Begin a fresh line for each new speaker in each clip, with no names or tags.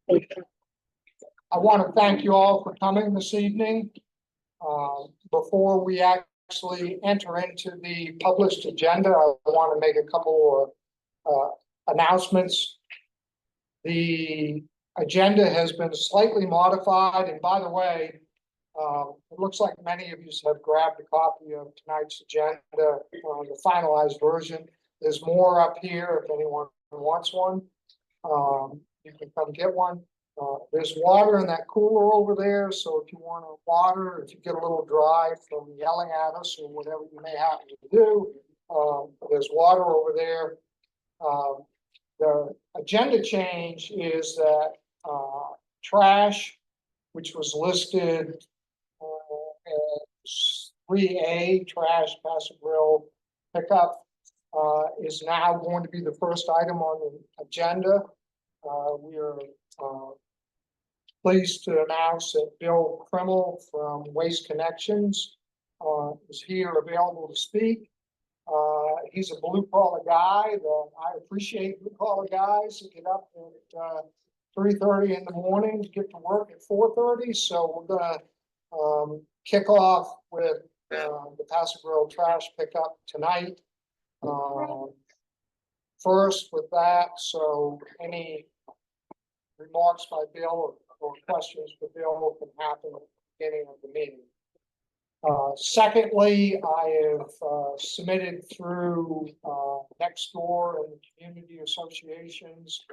I want to thank you all for coming this evening. Before we actually enter into the published agenda, I want to make a couple of announcements. The agenda has been slightly modified, and by the way, it looks like many of you have grabbed a copy of tonight's agenda, the finalized version. There's more up here if anyone wants one. You can come get one. There's water in that cooler over there, so if you want water, if you get a little dry from yelling at us or whatever you may happen to do, there's water over there. The agenda change is that trash, which was listed as 3A, trash, Passive Grill pickup, is now going to be the first item on the agenda. We are pleased to announce that Bill Krimmel from Waste Connections is here available to speak. He's a blue collar guy that I appreciate. Blue collar guys that get up at 3:30 in the morning to get to work at 4:30. So we're gonna kick off with the Passive Grill trash pickup tonight. First with that, so any remarks by Bill or questions for Bill can happen at the beginning of the meeting. Secondly, I have submitted through Nextdoor and the community associations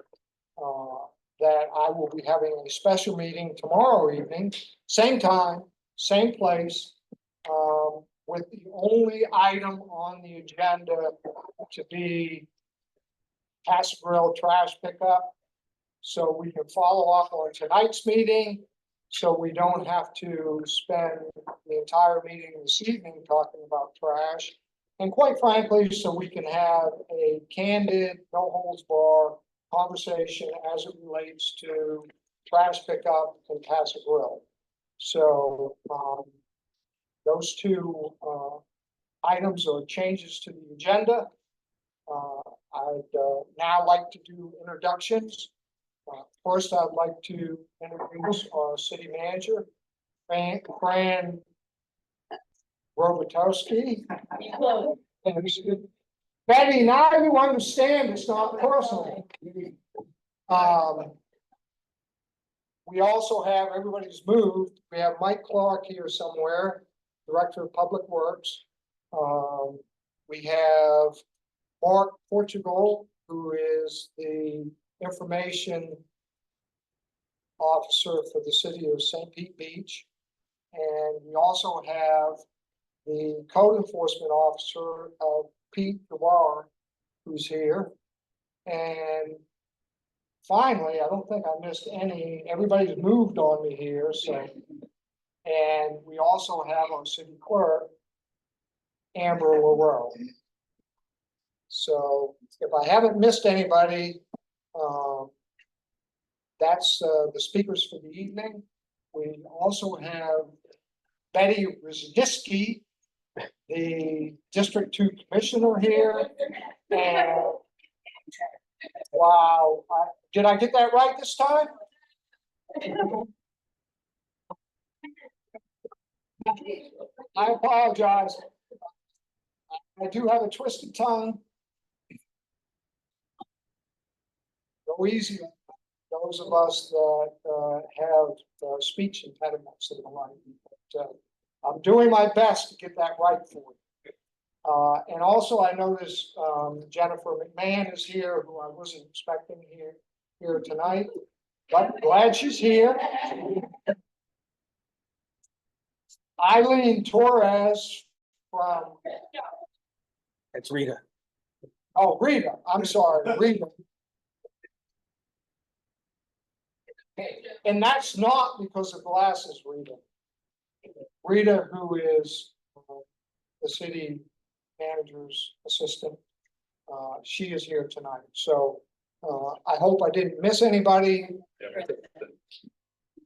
that I will be having a special meeting tomorrow evening, same time, same place, with the only item on the agenda to be Passive Grill trash pickup. So we can follow up on tonight's meeting, so we don't have to spend the entire meeting this evening talking about trash. And quite frankly, so we can have a candid, no holds barred conversation as it relates to trash pickup and Passive Grill. So those two items are changes to the agenda. I'd now like to do introductions. First, I'd like to introduce our city manager, Fran Robatowski. Betty, now you understand it's not personal. We also have, everybody's moved. We have Mike Clark here somewhere, Director of Public Works. We have Mark Portugal, who is the information officer for the city of St. Pete Beach. And we also have the code enforcement officer of Pete Dewar, who's here. And finally, I don't think I missed any, everybody's moved on me here. So, and we also have our city clerk, Amber Lareau. So if I haven't missed anybody, that's the speakers for the evening. We also have Betty Wisniewski, the District 2 Commissioner here. And wow, did I get that right this time? I apologize. I do have a twisted tongue. Go easy on those of us that have speech impediments and the like. But I'm doing my best to get that right for you. And also, I noticed Jennifer McMahon is here, who I wasn't expecting here tonight, but glad she's here. Eileen Torres from.
It's Rita.
Oh, Rita. I'm sorry, Rita. And that's not because of glasses, Rita. Rita, who is the city manager's assistant, she is here tonight. So I hope I didn't miss anybody.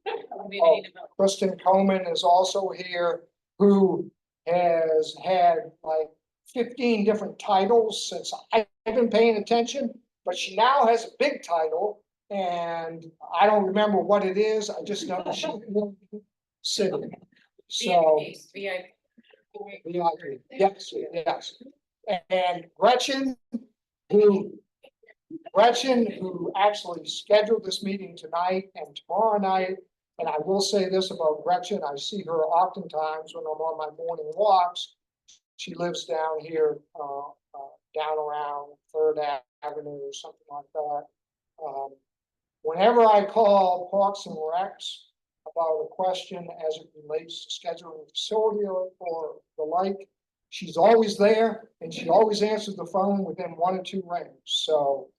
Oh, Kristen Coleman is also here, who has had like 15 different titles since I've been paying attention, but she now has a big title, and I don't remember what it is, I just know she's sitting. So,
VIP.
yes, yes. And Gretchen, who actually scheduled this meeting tonight and tomorrow night, and I will say this about Gretchen, I see her oftentimes when I'm on my morning walks. She lives down here, down around Third Avenue or something like that. Whenever I call Parks and Recs about a question as it relates to scheduling a facility or the like, she's always there and she always answers the phone within 1 or 2 rings. So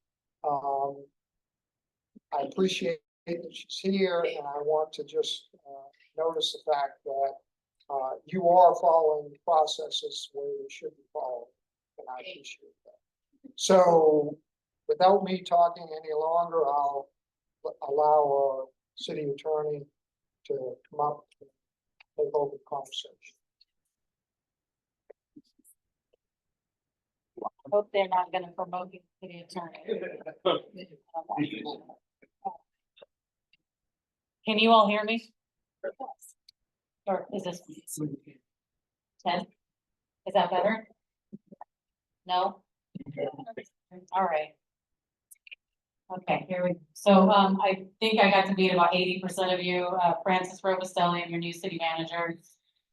I appreciate that she's here, and I want to just notice the fact that you are following the processes where they should be followed, and I appreciate that. So without me talking any longer, I'll allow our city attorney to come up and take over the conversation.
Hope they're not gonna promote you to the attorney. Can you all hear me? Or is this 10? Is that better? No? All right. Okay, here we go. So I think I got to meet about 80% of you. Francis Robustelli, I'm your new city manager.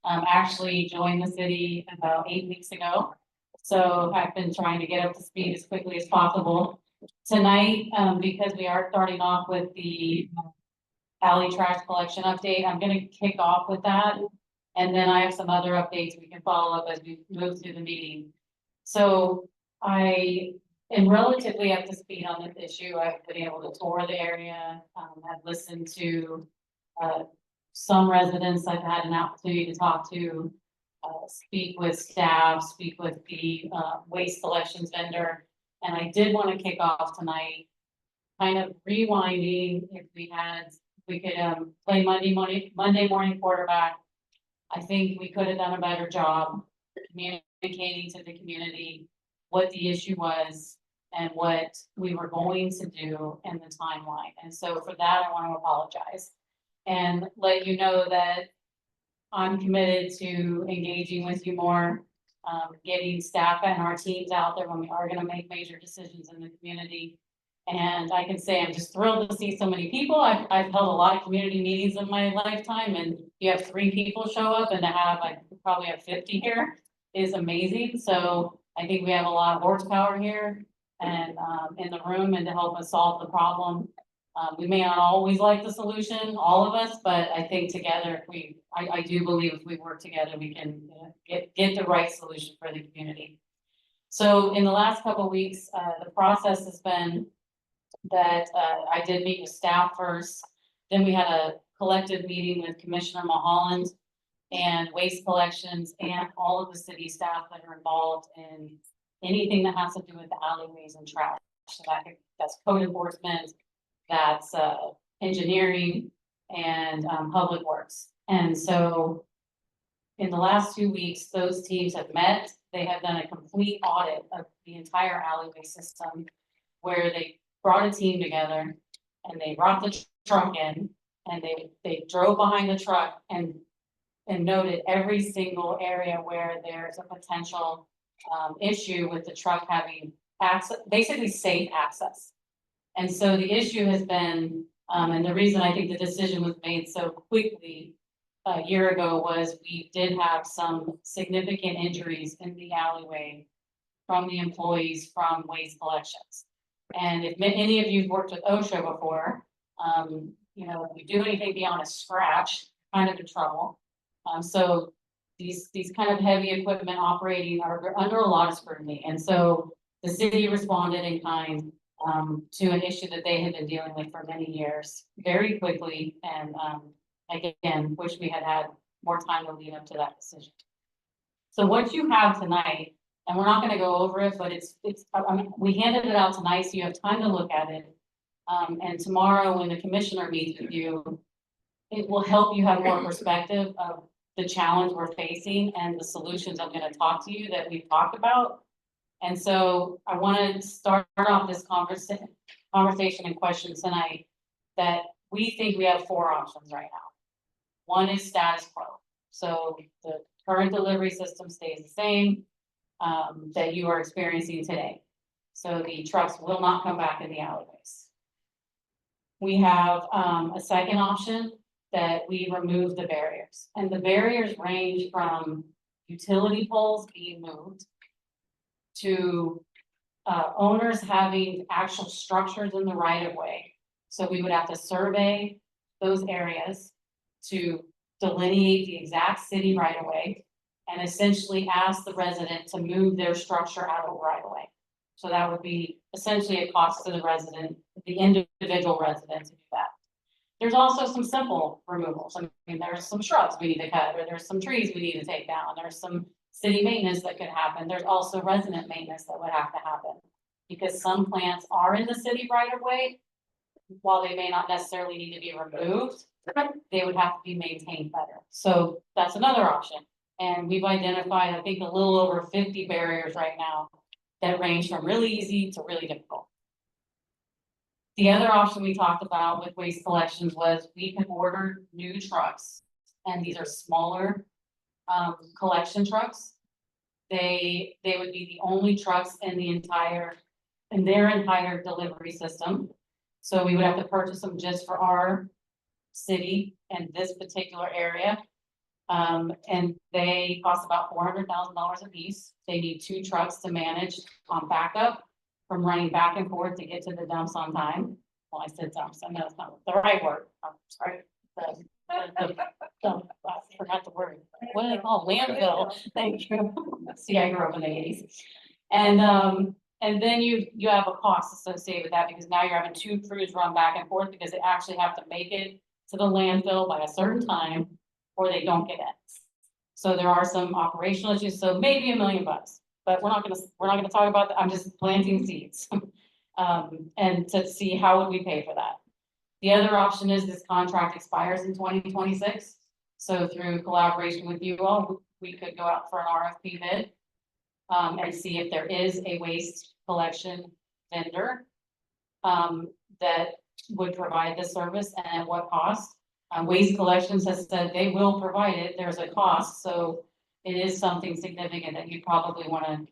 Actually joined the city about 8 weeks ago. So I've been trying to get up to speed as quickly as possible. Tonight, because we are starting off with the alley trash collection update, I'm gonna kick off with that. And then I have some other updates we can follow up as we move through the meeting. So I am relatively up to speed on this issue. I've been able to tour the area. I've listened to some residents I've had an opportunity to talk to, speak with staff, speak with the waste collections vendor. And I did want to kick off tonight, kind of rewinding if we could play Monday morning quarterback. I think we could have done a better job communicating to the community what the issue was and what we were going to do in the timeline. And so for that, I want to apologize and let you know that I'm committed to engaging with you more, getting staff and our teams out there when we are going to make major decisions in the community. And I can say I'm just thrilled to see so many people. I've held a lot of community meetings in my lifetime, and you have 3 people show up, and to have, I probably have 50 here is amazing. So I think we have a lot of horsepower here and in the room, and to help us solve the problem. We may not always like the solution, all of us, but I think together, I do believe if we work together, we can get the right solution for the community. So in the last couple of weeks, the process has been that I did meet with staff first. Then we had a collective meeting with Commissioner Moholland and waste collections and all of the city staff that are involved in anything that has to do with the alleyways and trash. So that's code enforcement, that's engineering and public works. And so in the last 2 weeks, those teams have met. They have done a complete audit of the entire alleyway system where they brought a team together and they brought the truck in and they drove behind the truck and noted every single area where there's a potential issue with the truck having access, basically safe access. And so the issue has been, and the reason I think the decision was made so quickly a year ago was we did have some significant injuries in the alleyway from the employees from waste collections. And if any of you worked with OSHA before, you know, if we do anything beyond a scratch, kind of in trouble. So these kind of heavy equipment operating are under a lot of scrutiny. And so the city responded in kind to an issue that they had been dealing with for many years, very quickly. And again, wish we had more time to lead up to that decision. So what you have tonight, and we're not going to go over it, but we handed it out tonight, so you have time to look at it. And tomorrow, when the commissioner meets with you, it will help you have more perspective of the challenge we're facing and the solutions I'm going to talk to you that we've talked about. And so I want to start off this conversation and questions tonight, that we think we have four options right now. One is status quo, so the current delivery system stays the same, that you are experiencing today. So the trucks will not come back in the alleyways. We have, a second option that we remove the barriers, and the barriers range from utility poles being moved to owners having actual structures in the right of way. So we would have to survey those areas to delineate the exact city right of way and essentially ask the resident to move their structure out of the right of way. So that would be essentially a cost to the resident, the individual resident to do that. There's also some simple removals. I mean, there's some shrubs we need to cut, or there's some trees we need to take down. There's some city maintenance that could happen. There's also resident maintenance that would have to happen. Because some plants are in the city right of way, while they may not necessarily need to be removed, they would have to be maintained better. So that's another option. And we've identified, I think, a little over 50 barriers right now that range from really easy to really difficult. The other option we talked about with waste collections was we can order new trucks, and these are smaller collection trucks. They would be the only trucks in their entire delivery system. So we would have to purchase them just for our city and this particular area. And they cost about $400,000 a piece. They need 2 trucks to manage on backup from running back and forth to get to the dumps on time. Well, I said dumps, I know it's not the right word. I'm sorry. I forgot the word. What do they call it? Landfill? Thank you. See, I grew up in the 80s. And then you have a cost associated with that, because now you're having 2 crews run back and forth because they actually have to make it to the landfill by a certain time or they don't get it. So there are some operational issues, so maybe $1 million, but we're not gonna talk about that. I'm just planting seeds. And to see how would we pay for that. The other option is this contract expires in 2026. So through collaboration with you all, we could go out for an RFP bid and see if there is a waste collection vendor that would provide the service and at what cost. Waste Collections has said they will provide it. There's a cost, so it is something significant that you probably want to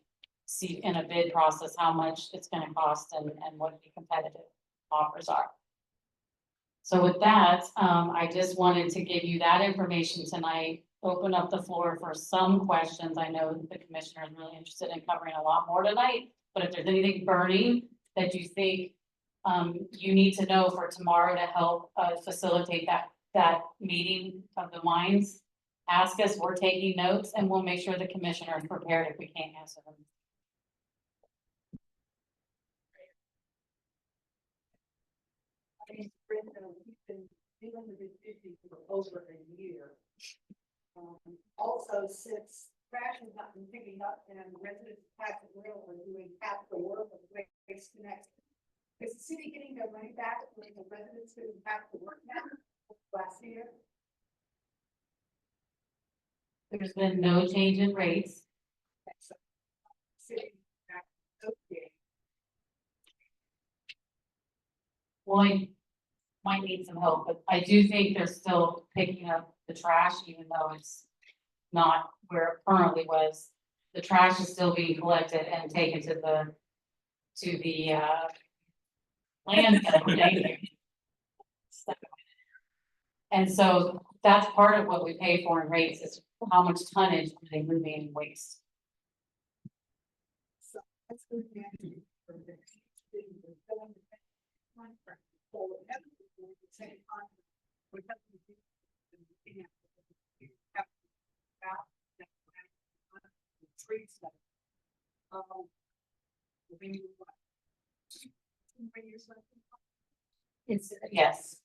see in a bid process, how much it's going to cost and what the competitive offers are. So with that, I just wanted to give you that information tonight, open up the floor for some questions. I know the commissioner is really interested in covering a lot more tonight, but if there's anything burning that you think you need to know for tomorrow to help facilitate that meeting of the minds, ask us. We're taking notes, and we'll make sure the commissioner is prepared if we can't answer them.
I mean, Brenda, we've been dealing with this issue for over a year. Also, since trash has not been picking up and residents of Patrick Mill are doing half the work of Waste Connect, is the city getting their money back when the residents doing half the work now last year?
There's been no change in rates.
City, okay.
Well, I might need some help, but I do think they're still picking up the trash, even though it's not where it currently was. The trash is still being collected and taken to the landfill. Thank you. And so that's part of what we pay for in rates, is how much tonnage are they moving in waste.
So that's good. For the city, we're going to pay contract. So everything will be the same contract. We have to do trade stuff.
It's, yes.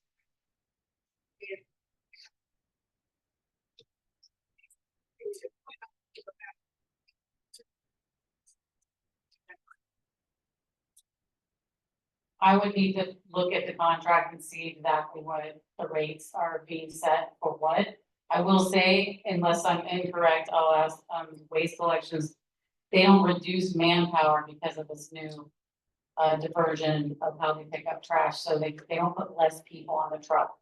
I would need to look at the contract and see exactly what the rates are being set for what. I will say, unless I'm incorrect, I'll ask Waste Collections. They don't reduce manpower because of this new diversion of how they pick up trash, so they don't put less people on the truck.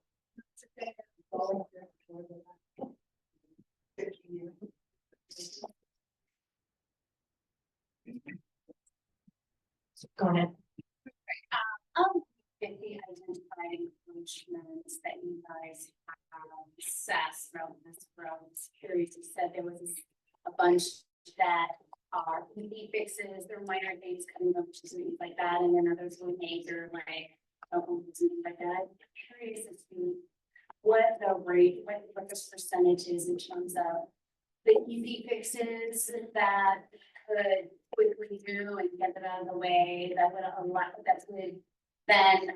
Go ahead.
If the identified encroachments that you guys have assessed throughout this road, I was curious, you said there was a bunch that are easy fixes, they're minor things, cutting up to things like that, and then others were major, like, things like that. I'm curious as to what the rate, what this percentage is in terms of the easy fixes that could quickly do and get them out of the way, that would allow, that would then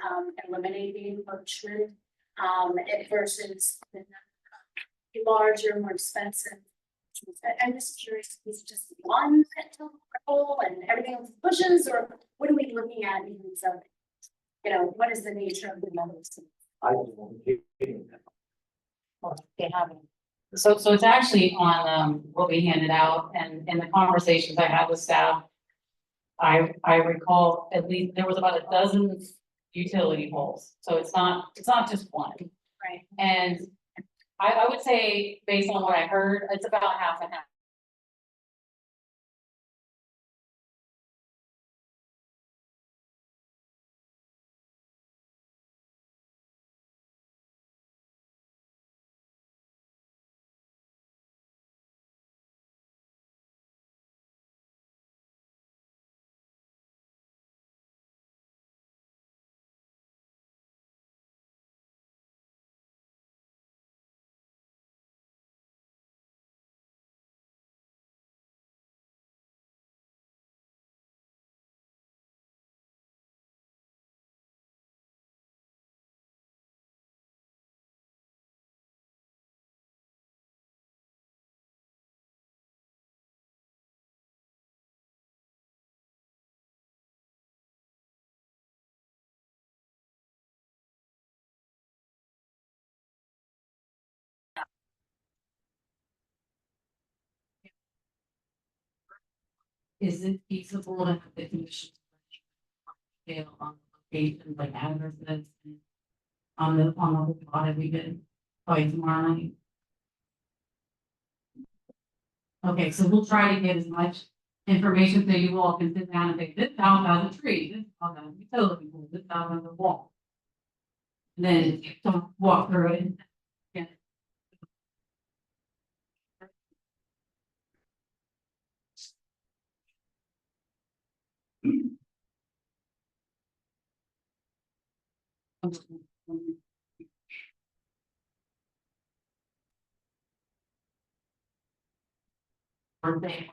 eliminate the encroachment, versus the larger, more expensive. I'm just curious, is it just one pole and everything else pushes, or what are we looking at in terms of, what is the nature of the methods?
They haven't. So it's actually on, what we handed out, and in the conversations I had with staff, I recall at least there was about a dozen utility poles, so it's not just one.
Right.
And I would say, based on what I heard, it's about half and half. Is it feasible to have the commission scale on locations like addresses on the whole audit we did by tomorrow night? Okay, so we'll try to get as much information so you all can sit down and say, this house has a tree, this house has a utility pole, this house has a wall. And then don't walk through it. Yeah. Birthday.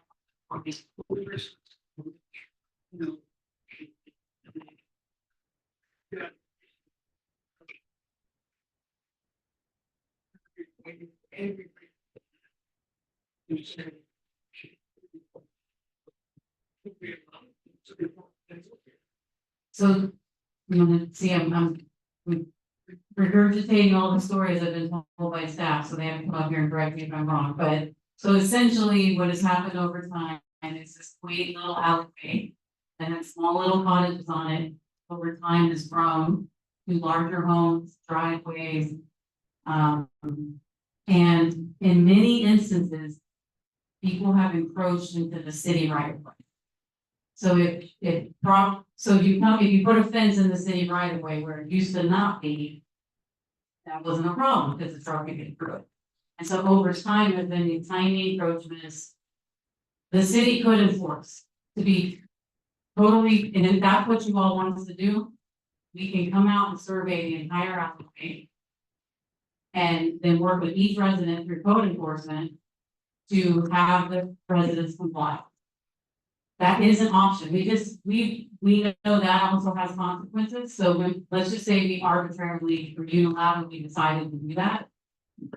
So, see, I'm regurgitating all the stories I've been told by staff, so they have to come up here and correct me if I'm wrong, but. So essentially, what has happened over time is this quaint little alleyway that has small little cottages on it, over time has grown to larger homes, driveways. And in many instances, people have encroached into the city right of way. So if you put a fence in the city right of way where it used to not be, that wasn't a problem because the truck could get through it. And so over time, there's been these tiny encroachments. The city could enforce to be totally, and if that's what you all want us to do, we can come out and survey the entire alleyway. And then work with each resident through code enforcement to have the residents comply. That is an option. We know that also has consequences. So let's just say we arbitrarily or unilaterally decided to do that.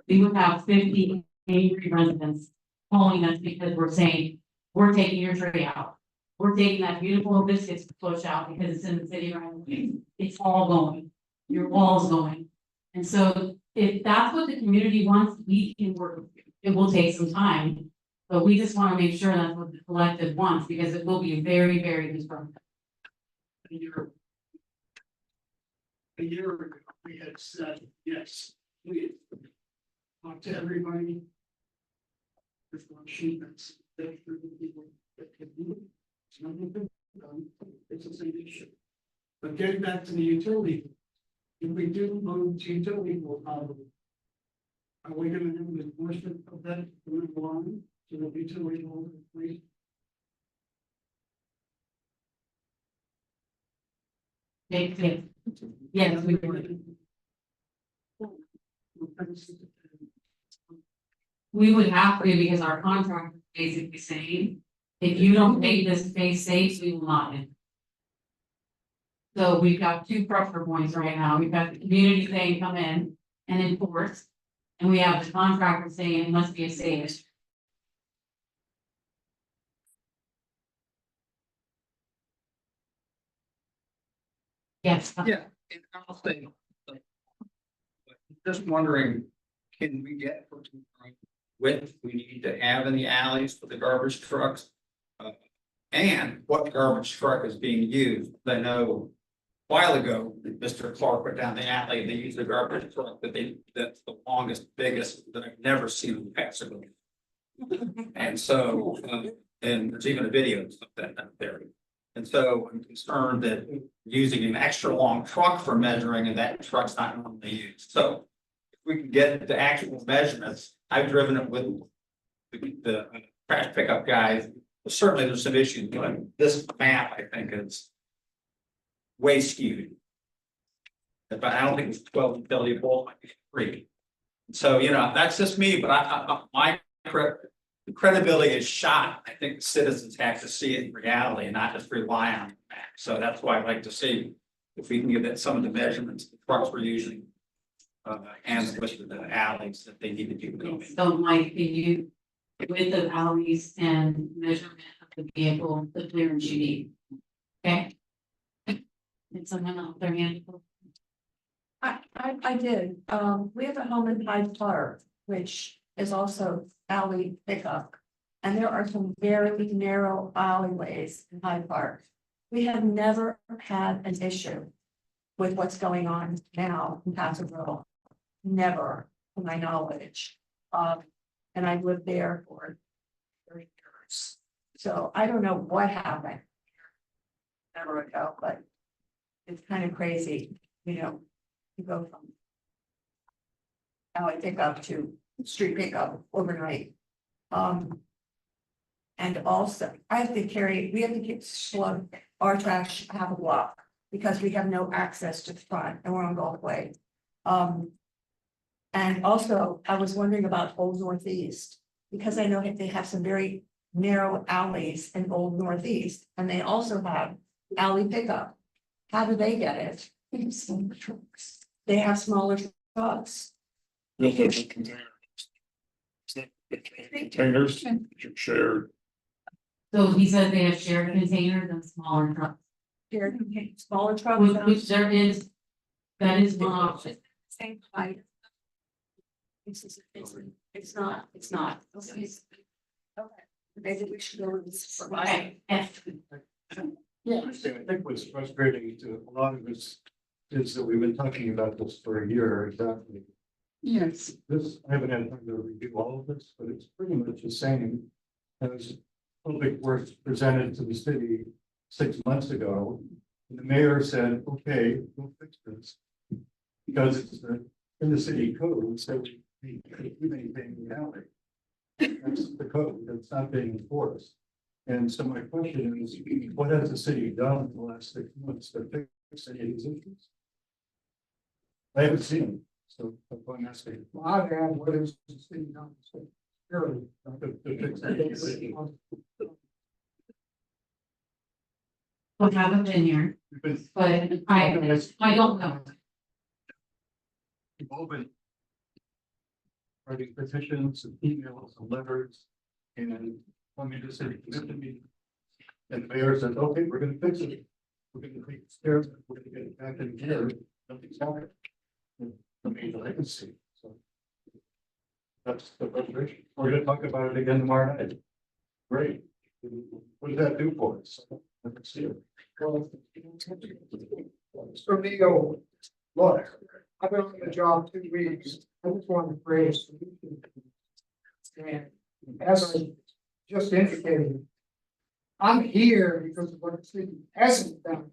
We would have 50 angry residents calling us because we're saying, we're taking your tree out. We're taking that beautiful biscuits push out because it's in the city right away. It's all going. Your wall's going. And so if that's what the community wants, we can work with you. It will take some time, but we just want to make sure that's what the collective wants because it will be very, very disruptive.
A year ago, we had said, yes, we talked to everybody. There's one sheet that's there for the people that can do it. It's nothing been done. It's the same issue. But getting back to the utility, if we do move to utility, are we gonna have an enforcement of that going along to the utility holder, please?
Yes, we would. We would have to because our contract is basically saying, if you don't make this phase safe, we will not. So we've got two pressure points right now. We've got the community saying come in and enforce. And we have the contractor saying it must be a safe. Yes.
Yeah, and I'll say, just wondering, can we get width we need to have in the alleys for the garbage trucks? And what garbage truck is being used? I know a while ago, Mr. Clark went down the alley, they used a garbage truck that's the longest, biggest that I've never seen in Pasadena. And so, and there's even a video of that out there. And so I'm concerned that using an extra long truck for measuring and that truck's not normally used. So if we can get the actual measurements, I've driven it with the trash pickup guys. Certainly there's some issues, but this map, I think, is way skewed. But I don't think it's 12 utility poles, might be 3. So, you know, that's just me, but my credibility is shot. I think citizens have to see it in reality and not just rely on the map. So that's why I'd like to see if we can give that some of the measurements the trucks we're using. And with the alleys that they need to do going.
Don't like the width of alleys and measurement of the vehicle, the clearance you need. Okay? Did someone else their hand?
I did, we have a home in Hyde Park, which is also alley pickup. And there are some very narrow alleyways in Hyde Park. We have never had an issue with what's going on now in Pasadena. Never, to my knowledge. And I lived there for 30 years. So I don't know what happened. Never ago, but it's kind of crazy, you know, to go from alley pickup to street pickup overnight. And also, we have to slug our trash half a block because we have no access to the front and we're on Gulf Way. And also, I was wondering about Old Northeast, because I know they have some very narrow alleys in Old Northeast, and they also have alley pickup. How do they get it? They have smaller trucks.
Containers shared.
So he said they have shared containers and smaller trucks,
Smaller trucks.
which there is, that is one option.
Same height. It's not. Okay. Maybe we should go with this.
Okay, yes.
Yeah.
I think what's frustrating to a lot of us is that we've been talking about this for a year exactly.
Yes.
This, I haven't had time to review all of this, but it's pretty much the same as public works presented to the city 6 months ago. And the mayor said, okay, we'll fix this. Because it's in the city code, so we maintain the alley. That's the code, that's not being enforced. And so my question is, what has the city done in the last 6 months to fix any of these issues? I haven't seen them, so that's why I'm asking.
My bad, what is the city done? Surely,
To fix anything.
I haven't been here,
Because
but I don't know.
we've all been writing petitions and emails and letters and coming to the city commission meeting. And the mayor said, okay, we're gonna fix it. We're gonna take care of it. We're gonna get it back in gear. Nothing's happening. I mean, I can see, so. That's the frustration. We're gonna talk about it again tomorrow night. Great. What does that do for us? Let's see.
So Neil, look, I've been on the job 2 weeks, I just want to create a solution. And as I just indicated, I'm here because of what the city hasn't done.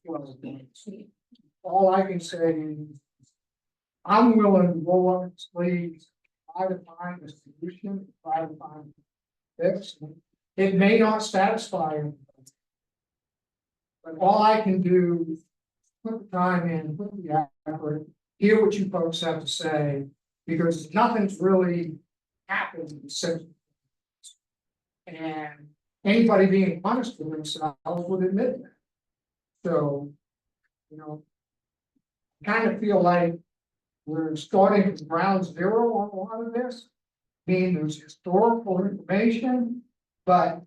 Well, all I can say is, I'm willing to roll up the sleeves, try to find a solution, try to find a fix. It may not satisfy everybody. But all I can do is put the time in, put the effort, hear what you folks have to say, because nothing's really happened since. And anybody being honest with themselves would admit that. So, you know, I kind of feel like we're starting from ground zero on a lot of this. I mean, there's historical information, but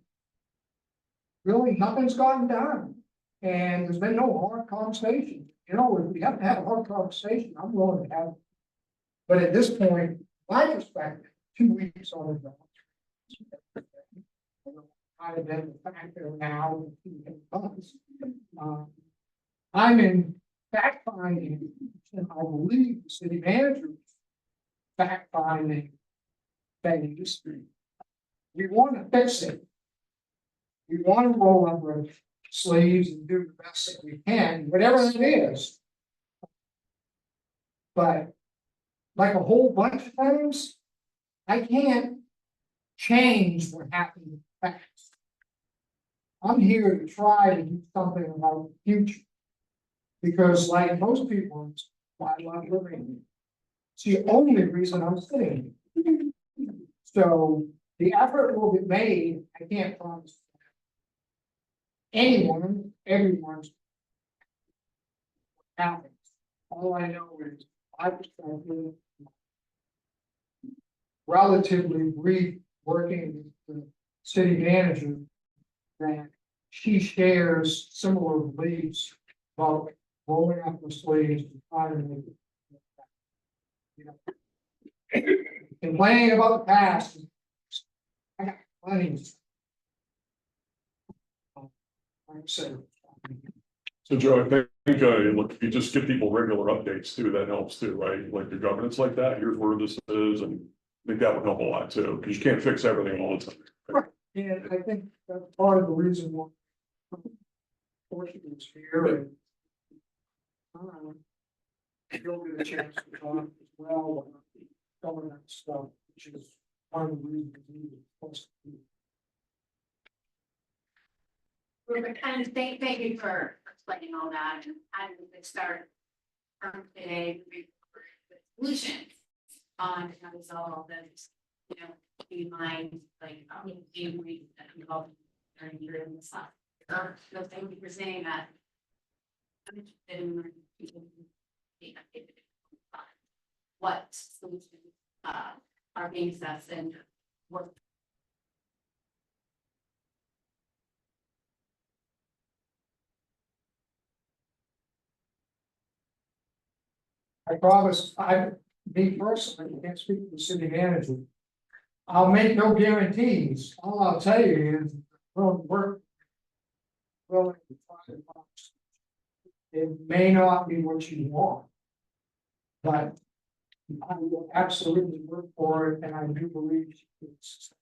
really nothing's gotten done. And there's been no hard conversation. You know, if we have to have a hard conversation, I'm willing to have it. But at this point, my perspective, 2 weeks on the job. Kind of been the factor now. I'm in fact finding, and I believe the city manager fact finding phase. We want to fix it. We want to roll up our sleeves and do the best that we can, whatever it is. But like a whole bunch of things, I can't change what happened in the past. I'm here to try to do something about the future. Because like most people, I love living. It's the only reason I'm sitting here. So the effort will be made, I can't promise. Anyone, everyone's happens. All I know is I was trying to relatively brief working with the city manager that she shares similar beliefs about rolling up the sleeves and trying to make it. You know, complaining about the past. I got plenty of stuff. Like I said.
So Joe, I think, look, if you just give people regular updates too, that helps too, right? Like your governance like that, here's where this is, and I think that would help a lot too, because you can't fix everything all the time.
Right. And I think that's part of the reason why. Portugal's here and. You'll get a chance to talk as well, some of that stuff, which is one of the reasons we need to.
We're kind of thank you for explaining all that, and I would start from today with solutions on how to resolve this, you know, keep in mind, like, we that involved during the summer. So thank you for saying that. I'm interested in learning what solutions are being assessed and what.
I promise, me personally, can't speak for the city manager. I'll make no guarantees. All I'll tell you is, well, work. Well, it may not be what you want. But I will absolutely work for it, and I do believe it's.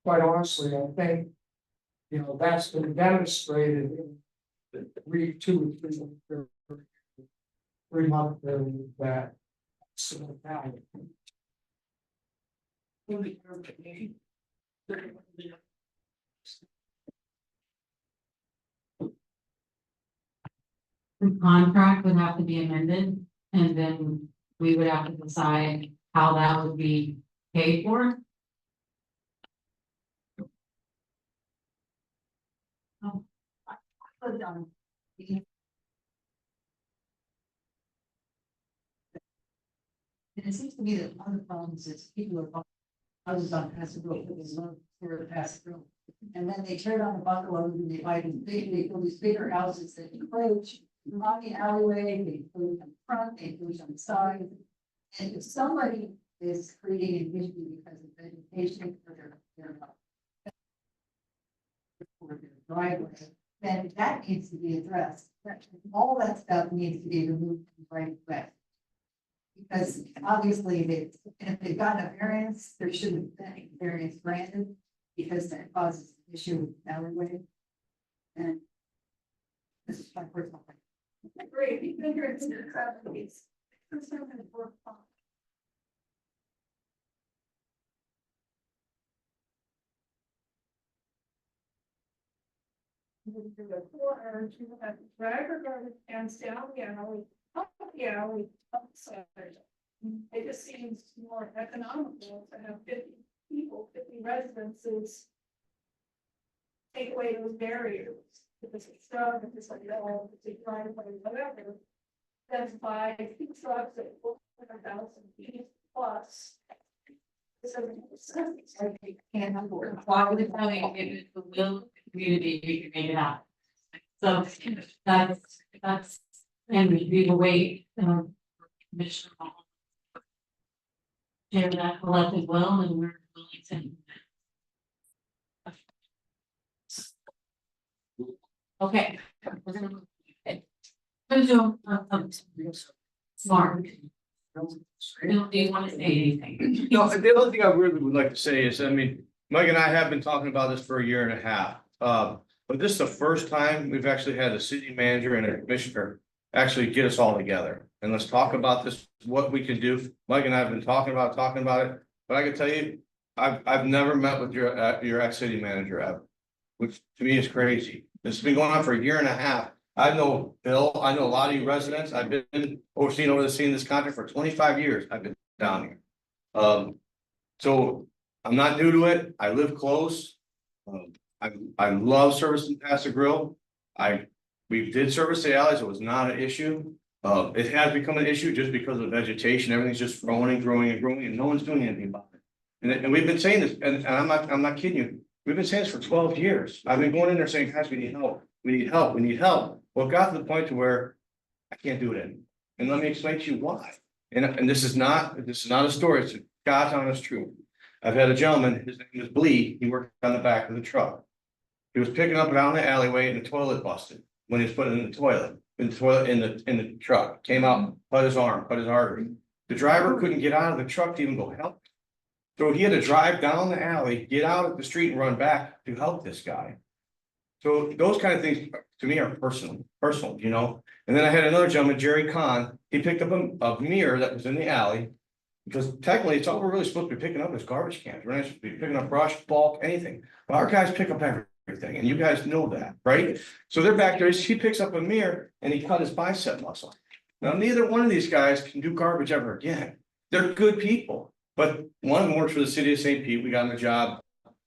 Quite honestly, I think, you know, that's been demonstrated in the 3 month period that. So now.
The contract would have to be amended, and then we would have to decide how that would be paid for. Oh,
And it seems to me that one of the problems is people are, I was on Pasadena, because we're at Pasadena. And then they tear down the bungalows and they buy they build these bigger houses that encroach on the alleyway, they encroach on the front, they encroach on the side. And if somebody is creating an issue because of vegetation or their
or their driveway, then that needs to be addressed. All that stuff needs to be removed right away. Because obviously if they've gotten a variance, there shouldn't have been a variance granted, because that causes an issue with the alleyway. And this is my personal opinion. Great, you've been here since the seventies. To the corner, to have the driver garbage cans down the alley, up the alley, upside. It just seems more economical to have 50 people, 50 residences. Take away those barriers, if it's a truck, if it's like, oh, if it's a driveway, whatever. Then buy 2 trucks at 400,000 feet plus. So it's like you can't afford.
Why would it tell you if it's the will of the community, you can make it happen? So that's, and we will wait, Commissioner. Share that collective will and we're willing to. Okay. We're gonna do, smart. Bill, do you want to say anything?
No, the other thing I really would like to say is, I mean, Mike and I have been talking about this for a year and a half. But this is the first time we've actually had a city manager and a commissioner actually get us all together. And let's talk about this, what we can do. Mike and I have been talking about it, but I can tell you, I've never met with your ex-city manager ever, which to me is crazy. This has been going on for a year and a half. I know Bill, I know a lot of you residents. I've been overseeing this contract for 25 years. I've been down here. So I'm not new to it. I live close. I love servicing past the grill. We did service the alleys. It was not an issue. It has become an issue just because of vegetation. Everything's just growing and growing and growing, and no one's doing anything about it. And we've been saying this, and I'm not kidding you. We've been saying this for 12 years. I've been going in there saying, guys, we need help. We need help. We need help. Well, it got to the point to where I can't do it anymore. And let me explain to you why. And this is not a story. It's God's honest truth. I've had a gentleman, his name is Blee. He worked on the back of the truck. He was picking up down the alleyway and the toilet busted when he was putting it in the toilet, in the truck. Came out, cut his arm, cut his artery. The driver couldn't get out of the truck to even go help. So he had to drive down the alley, get out of the street and run back to help this guy. So those kind of things to me are personal, you know. And then I had another gentleman, Jerry Kahn. He picked up a mirror that was in the alley. Because technically, it's all we're really supposed to be picking up is garbage cans. We're not supposed to be picking up brush, bulk, anything. But our guys pick up everything, and you guys know that, right? So they're back there. He picks up a mirror and he cut his bicep muscle. Now, neither one of these guys can do garbage ever again. They're good people, but one of them works for the city of St. Pete. We got him a job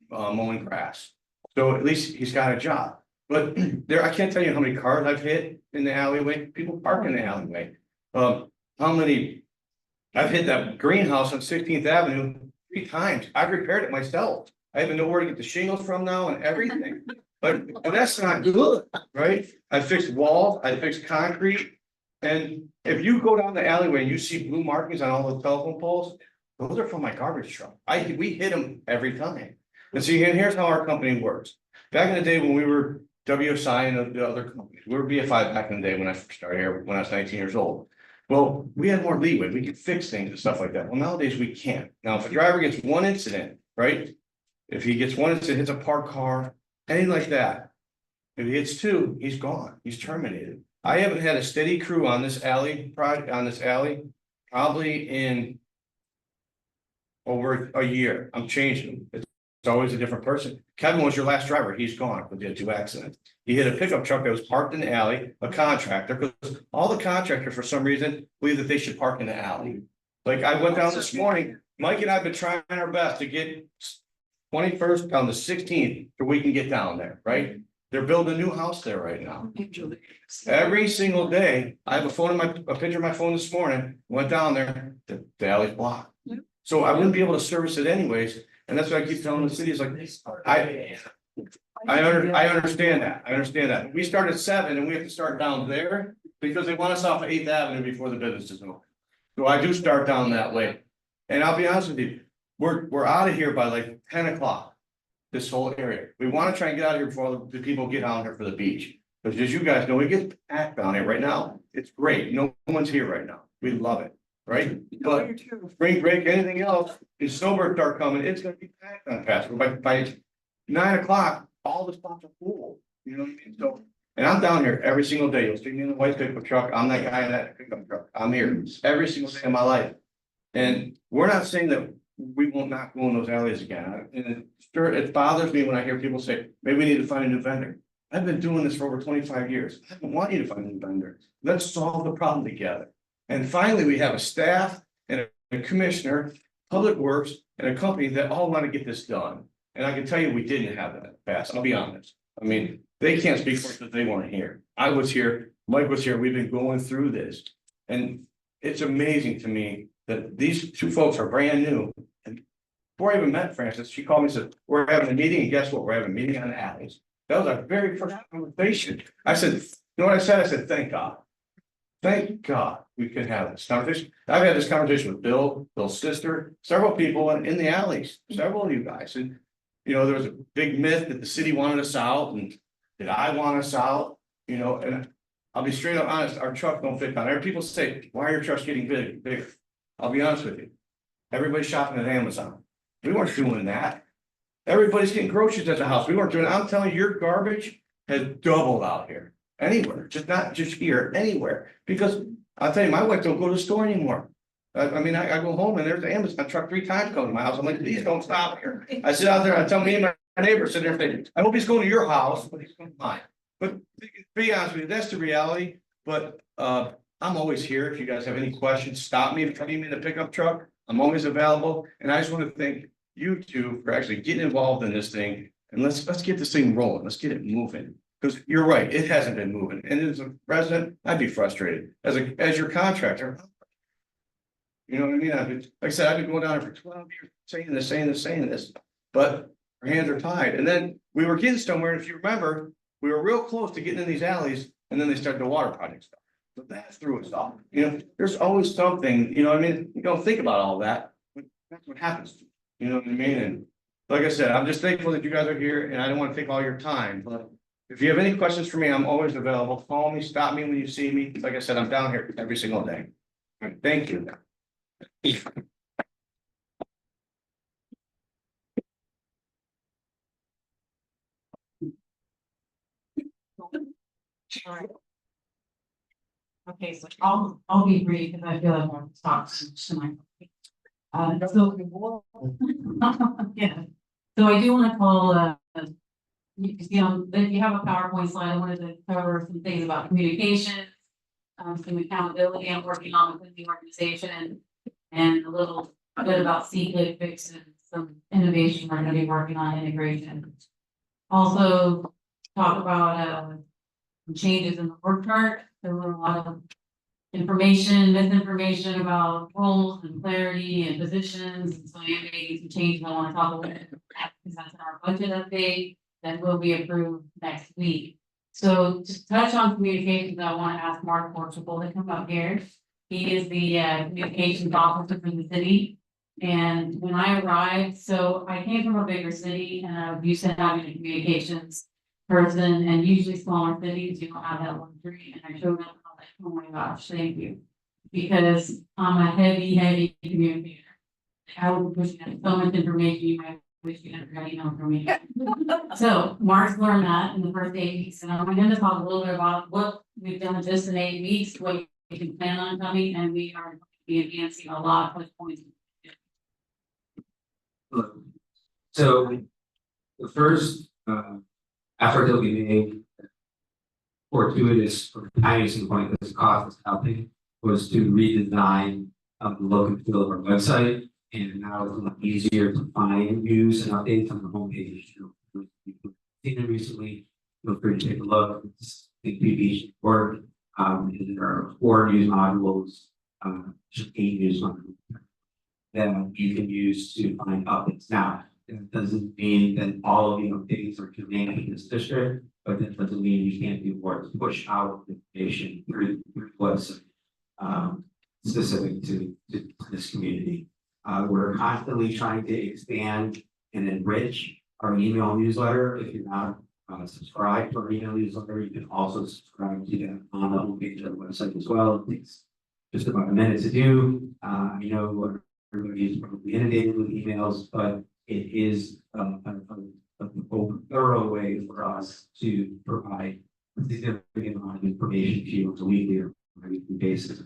mowing grass, so at least he's got a job. But there, I can't tell you how many cars I've hit in the alleyway. People park in the alleyway. How many? I've hit that greenhouse on 16th Avenue 3 times. I've repaired it myself. I even know where to get the shingles from now and everything. But that's not good, right? I fixed walls, I fixed concrete. And if you go down the alleyway and you see blue markings on all the telephone poles, those are from my garbage truck. We hit them every time. And see, and here's how our company works. Back in the day when we were WSI and the other companies, we were BFI back in the day when I first started here, when I was 19 years old. Well, we had more leeway. We could fix things and stuff like that. Well, nowadays we can't. Now, if a driver gets one incident, right? If he gets one incident, hits a parked car, anything like that. If he hits 2, he's gone. He's terminated. I haven't had a steady crew on this alley probably in over a year. I'm changing them. It's always a different person. Kevin was your last driver. He's gone. We had 2 accidents. He hit a pickup truck that was parked in the alley, a contractor, because all the contractors, for some reason, believe that they should park in the alley. Like I went down this morning, Mike and I have been trying our best to get 21st down to 16th so we can get down there, right? They're building a new house there right now. Every single day, I have a picture of my phone this morning, went down there, the alley's blocked. So I wouldn't be able to service it anyways. And that's what I keep telling the city is like, I understand that. I understand that. We start at 7 and we have to start down there because they want us off of 8th Avenue before the business is open. So I do start down that way. And I'll be honest with you, we're out of here by like 10 o'clock. this whole area. We wanna try and get out of here before the people get out here for the beach. Because as you guys know, it gets packed down here right now. It's great. No one's here right now. We love it, right? But spring break, anything else, if snowbirds start coming, it's gonna be packed on Pasco. By 9 o'clock, all the spots are full, you know what I mean? So, and I'm down here every single day. You'll see me in the white pickup truck. I'm that guy in that pickup truck. I'm here every single day of my life. And we're not saying that we will not go in those alleys again. And it bothers me when I hear people say, maybe we need to find a new vendor. I've been doing this for over 25 years. I don't want you to find a new vendor. Let's solve the problem together. And finally, we have a staff and a commissioner, public works, and a company that all want to get this done. And I can tell you, we didn't have that fast. I'll be honest. I mean, they can't speak for us because they weren't here. I was here, Mike was here. We've been going through this. And it's amazing to me that these two folks are brand new. And before I even met Frances, she called me and said, we're having a meeting, and guess what? We're having a meeting on the alleys. That was our very first conversation. I said, you know what I said? I said, thank God. Thank God we could have this conversation. I've had this conversation with Bill's sister, several people in the alleys, several of you guys. And, you know, there was a big myth that the city wanted us out, and did I want us out? You know, and I'll be straight up honest, our truck don't fit down there. People say, why are your trucks getting bigger? I'll be honest with you. Everybody's shopping at Amazon. We weren't doing that. Everybody's getting groceries at the house. We weren't doing it. I'm telling you, your garbage has doubled out here. Anywhere, just not just here, anywhere. Because I'll tell you, my wife don't go to the store anymore. I mean, I go home and there's an Amazon truck 3 times coming to my house. I'm like, please don't stop here. I sit out there, I tell me and my neighbor sitting there thinking, I hope he's going to your house, but he's going to mine. But to be honest with you, that's the reality. But I'm always here. If you guys have any questions, stop me. If you need me in the pickup truck, I'm always available. And I just want to thank you two for actually getting involved in this thing. And let's get this thing rolling. Let's get it moving. Because you're right, it hasn't been moving. And as a resident, I'd be frustrated. As your contractor. You know what I mean? Like I said, I've been going down there for 12 years, saying this, but our hands are tied. And then we were getting somewhere. And if you remember, we were real close to getting in these alleys, and then they started the water project stuff. But that threw us off. You know, there's always something, you know what I mean? You don't think about all that, but that's what happens. You know what I mean? And like I said, I'm just thankful that you guys are here, and I don't want to take all your time, but if you have any questions for me, I'm always available. Call me, stop me when you see me. Like I said, I'm down here every single day. Thank you.
Alright. Okay, so I'll be brief because I feel like I'm talking tonight. So yeah, so I do want to call if you have a PowerPoint slide, I wanted to cover some things about communication, some accountability I'm working on within the organization, and a little bit about C-Click fix and some innovation we're going to be working on integration. Also talk about changes in the org chart. There were a lot of misinformation about roles and clarity and positions, and so I am making some changes I want to talk about because that's in our budget update that will be approved next week. So to touch on communications, I want to ask Mark Portugal to come up here. He is the communications officer for the city. And when I arrived, so I came from a bigger city and I'm used to having a communications person, and usually smaller cities, you don't have that luxury. And I showed up and I was like, oh my gosh, thank you. Because I'm a heavy communicator. I would push out so much information, you might wish you had read email from me. So Mark's learned that in the first 8 weeks, and I'm going to talk a little bit about what we've done just in 8 weeks, what you can plan on coming, and we are going to be enhancing a lot of points.
So the first effort that we made, fortuitous or tiniest point that this cost us nothing, was to redesign the look and feel of our website. And now it's a lot easier to find news and updates on the homepage. You've seen it recently. Feel free to take a look. It's PB work. And there are 4 news modules, just 8 news modules that you can use to find updates. Now, that doesn't mean that all of the updates are contained in this district, but that doesn't mean you can't do more to push out information through what's specific to this community. We're constantly trying to expand and enrich our email newsletter. If you're not subscribed to our email newsletter, you can also subscribe to that on the homepage of the website as well. It takes just about a minute to do. You know, everybody is probably inundated with emails, but it is a thorough way for us to provide a significant amount of information to you on a weekly or weekly basis. So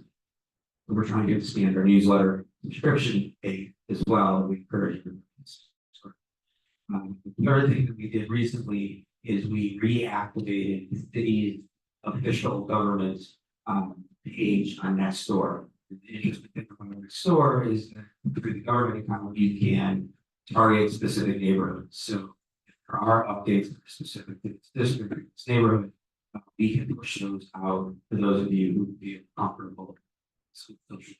we're trying to expand our newsletter subscription page as well. We encourage you. The other thing that we did recently is we reactivated the city's official government page on Nextdoor. The interesting thing about Nextdoor is that through the government account, you can target specific neighborhoods. So if there are updates that are specific to this district, this neighborhood, we can push those out for those of you who feel comfortable with social media.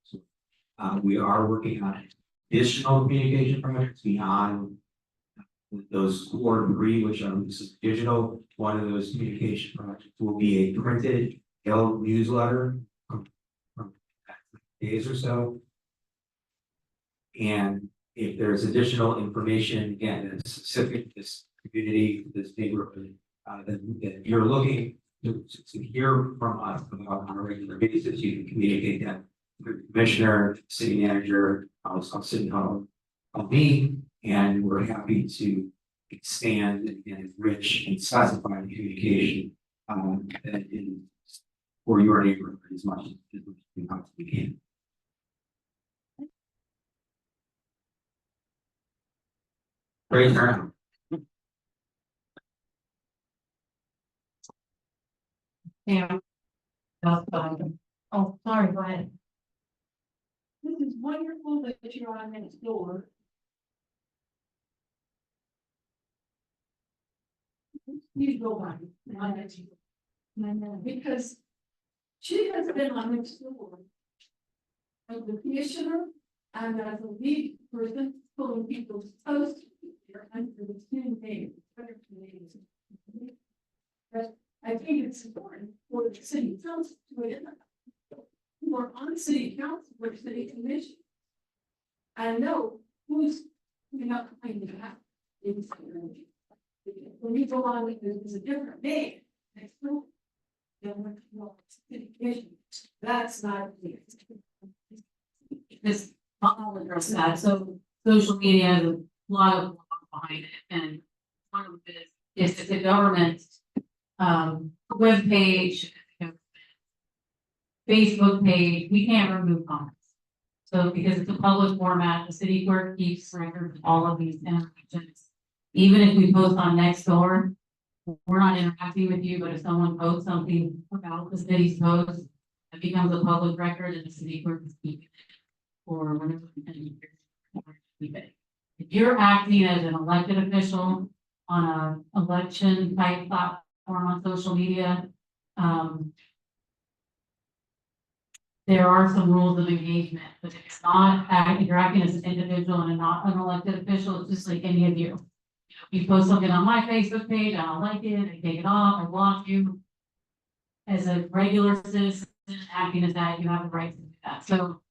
So we are working on additional communication projects beyond those core three, which are digital. One of those communication projects will be a printed yellow newsletter from days or so. And if there's additional information, again, that's specific to this community, this neighborhood, that you're looking to hear from us about on a regular basis, you can communicate that to the commissioner, city manager, city hall, me, and we're happy to expand and enrich and specify the communication that is for your neighborhood as much as we possibly can. Great turn.
Yeah. Oh, sorry, go ahead.
This is wonderful that you're on next door. You go on next door. Because she has been on next door as the commissioner and as a lead person pulling people's posts here under the two names. But I think it's important for the city council to identify who are on city council or city commission. I know who's not complaining about it. When you go on, there's a different name next door. Then when you go on city commission, that's not clear.
This, I'll address that. So social media has a lot of law behind it, and one of it is that the government webpage, Facebook page, we can't remove comments. So because it's a public format, the city clerk keeps record of all of these interactions. Even if we post on Nextdoor, we're not interacting with you, but if someone posts something about the city's post, it becomes a public record and the city clerk is keeping it or whenever. If you're acting as an elected official on an election type platform on social media, there are some rules of engagement, but if it's not acting, you're acting as an individual and not an elected official, it's just like any of you. You post something on my Facebook page, I don't like it, I take it off, I block you. As a regular citizen acting as that, you have the right to do that. So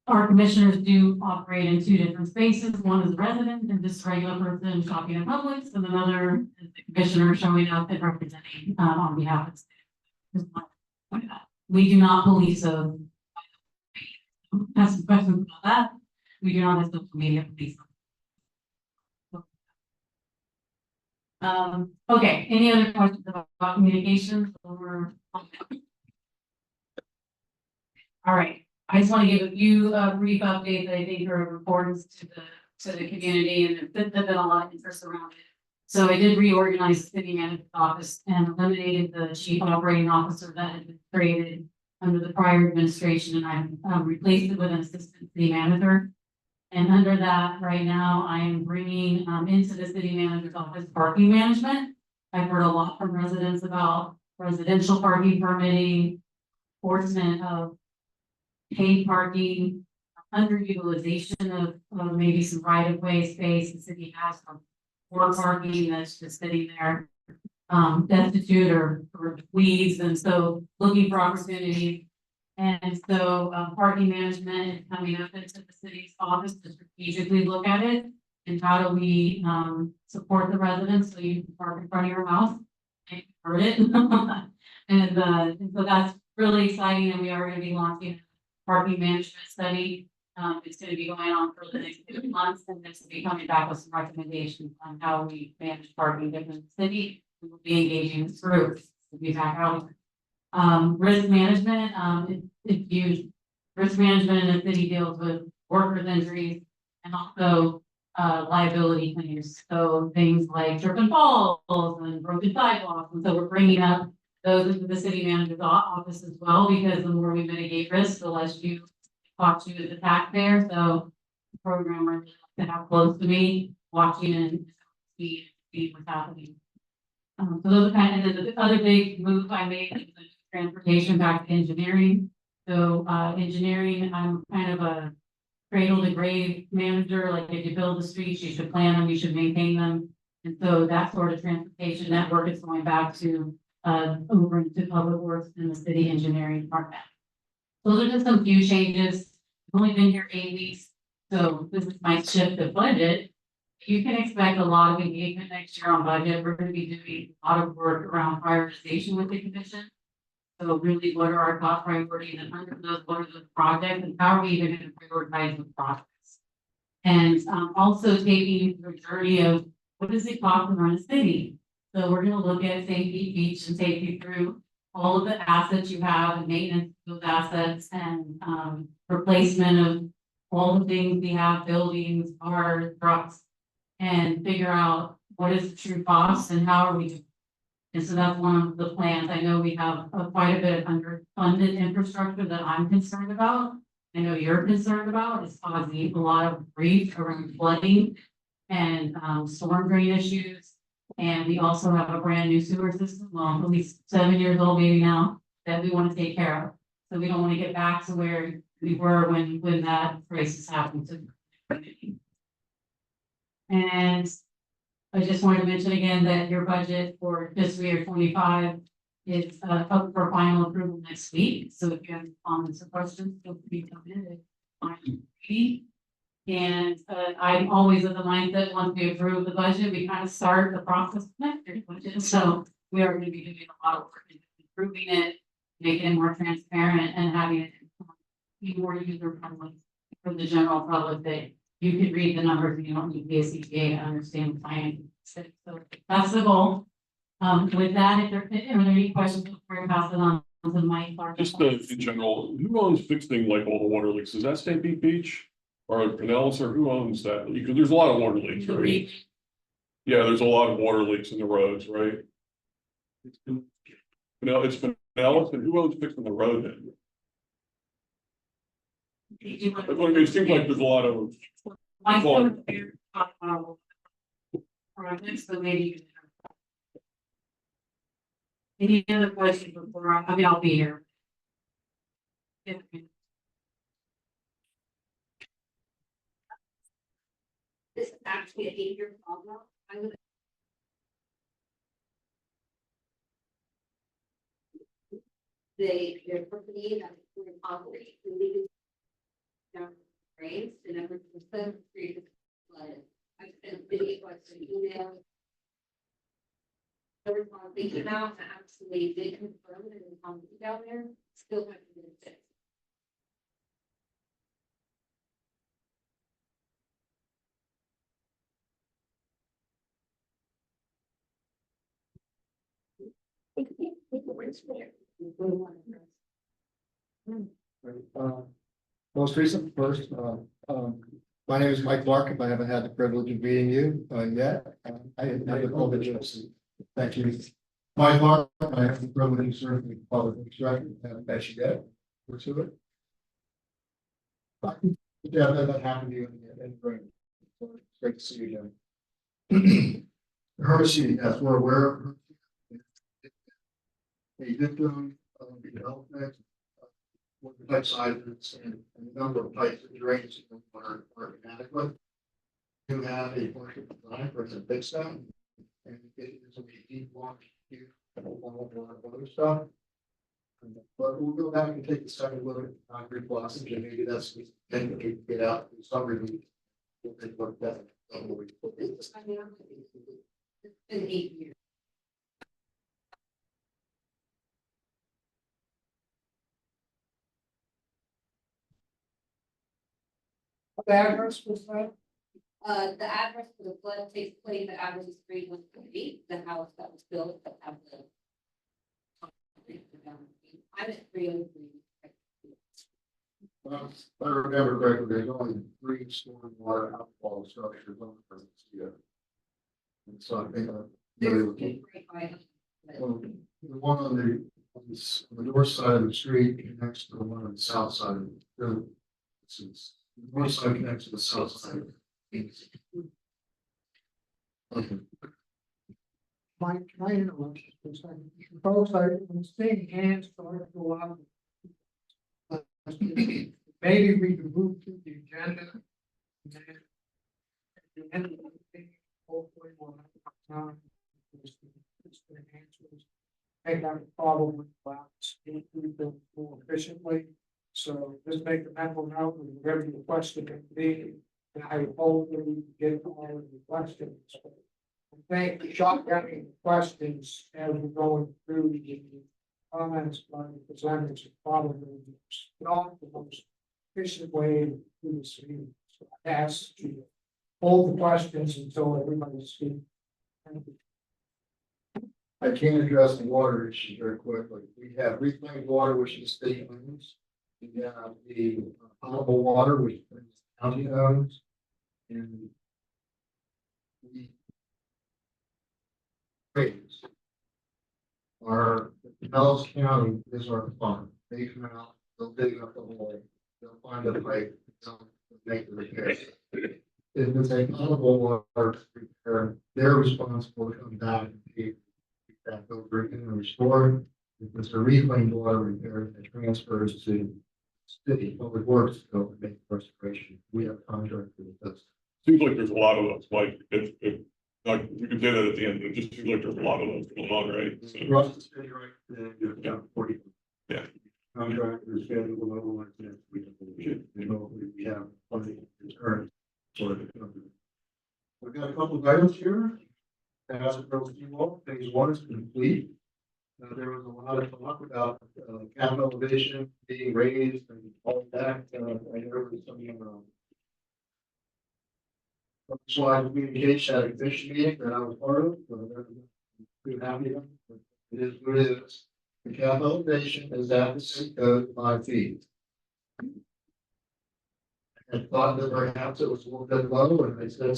our commissioners do operate in two different spaces. One is a resident and just a regular person shopping in Publix, and another is the commissioner showing up and representing on behalf of the state. We do not police have some questions about that. We do not have social media police. Okay, any other questions about communications or? All right. I just want to give a few brief updates that I think are important to the community and there's been a lot of interest around it. So I did reorganize the city manager's office and eliminated the chief operating officer that had been created under the prior administration, and I replaced it with an assistant city manager. And under that, right now, I am bringing into the city manager's office parking management. I've heard a lot from residents about residential parking permitting, enforcement of paid parking, underutilization of maybe some right of way space the city has for parking that's just sitting there, destitute or weeds, and so looking for opportunities. And so parking management is coming up into the city's office to strategically look at it. And how do we, support the residents so you can park in front of your house? I heard it. And so that's really exciting, and we are gonna be launching a parking management study. It's gonna be going on for the next 2 months, and this will be coming back with some recommendations on how we manage parking in the city. We will be engaging this group to be back out. Risk management, if you, risk management in the city deals with workers' injuries and also liability claims. So things like trip and falls and broken sidewalks. And so we're bringing up those into the city manager's office as well, because the more we mitigate risk, the less you talk to as a taxpayer. So the programmer to have close to me, watching and see what's happening. So those are kind of, and then the other big move I made is the transportation back to engineering. So engineering, I'm kind of a cradle to grave manager. Like if you build the streets, you should plan them, you should maintain them. And so that sort of transportation network is going back to over into public works in the city engineering department. Those are just some few changes. I've only been here 8 weeks, so this is my shift of budget. You can expect a lot of engagement next year on budget. We're gonna be doing a lot of work around prioritization with the commission. So really, what are our top priorities, and under those, what are the projects, and how are we even gonna prioritize the projects? And also taking the journey of what does it cost to run a city? So we're gonna look at safety beach and take you through all of the assets you have and maintenance of those assets and replacement of all the things we have, buildings, cars, trucks, and figure out what is the true cost and how are we doing. And so that's one of the plans. I know we have quite a bit of underfunded infrastructure that I'm concerned about. I know you're concerned about. It's causing a lot of grief around flooding and storm drain issues. And we also have a brand new sewer system, well, at least 7 years old maybe now, that we want to take care of. So we don't want to get back to where we were when that crisis happened to the community. And I just wanted to mention again that your budget for fiscal year 25 is up for final approval next week. So if you have comments or questions, feel free to come in and find me. And I'm always of the mindset, once we approve the budget, we kind of start the process of next year's budget. So we are going to be doing a lot of work in improving it, making it more transparent, and having it be more user friendly for the general public, that you can read the numbers and you don't need to be a CPA to understand the plan. So that's the goal. With that, if there are any questions before I pass it on to Mike.
Just in general, who owns fixing like all the water leaks? Is that St. Pete Beach? Or Pinellas, or who owns that? Because there's a lot of water leaks, right? Yeah, there's a lot of water leaks in the roads, right? It's Pinellas, and who owns fixing the road then? That's what I mean. It seems like there's a lot of.
Projects, so maybe. Any other questions before I mean, I'll be here.
This is actually a 8-year problem. I would. Their company that is in operate, leaving down rains, and ever since then, street is flooded. I sent videos, an email. The response they came out and actually did confirm that the company down there still have to be fixed.
Most recent first, my name is Mike Larkin. I haven't had the privilege of meeting you yet. I have the privilege of, thank you. Mike Larkin, I have the privilege of serving the public instructor. I haven't met you yet. Pursue it. Yeah, that happened to you in the room. So it's great to see you again. Hershey, as we're aware of, a victim of the development, what the type sizes and the number of types of drains are inadequate. You have a portion design for a big stuff, and it is a deep launch here, and a lot of other stuff. But we'll go back and take a second look at concrete blocks, and maybe that's the thing that we can get out in some review. We'll take a look at that
In 8 years.
What address was that?
The address for the flood takes place, the address is 3138, the house that was built that have the. I'm at 303.
Well, if I remember correctly, there's only 3 stormwater outfall structures on the here. And so I think, the one on the north side of the street connects to the one on the south side of the. The north side connects to the south side. Okay.
Mike, can I interrupt you for a second? Folks, I'm seeing hands start to go up. Maybe we can move to the agenda. And then at the end of the meeting, hopefully we'll have time. For answers. May have a problem with labs, more efficiently. So just make the mental note of whatever your question may be. And I hope that we can get all of the questions. Thank you, shotgunning questions as we're going through the comments by the presenters, probably not the most efficient way to do this meeting. So I ask you to hold the questions until everybody's speaking. Thank you.
I can address the water issue very quickly. We have reclaimed water, which is state owns. We have the potable water, which the county owns. And we our Dallas County is our fund. They come out, they'll dig up the hole, they'll find a pipe, they'll make the repair. If it's a potable water repair, they're responsible to come back and pay that over and restore it. If it's a reclaimed water repair, it transfers to city public works to go and make the restoration. We have contractors with us.
Seems like there's a lot of those, like, if, like, we can say that at the end, but it just seems like there's a lot of those going on, right? So,
Across the city, right, then you've got 40.
Yeah.
Contractors schedule level like that. We know we have plenty of current sort of. We've got a couple of items here. As approached you all, phase 1 is complete. There was a lot of talk about cap elevation being raised and all that. I know there was some slide communication at a commission meeting that I was part of. Pretty happy. It is what it is. The cap elevation is at the city code 5 feet. I thought that perhaps it was a little bit low, and I said in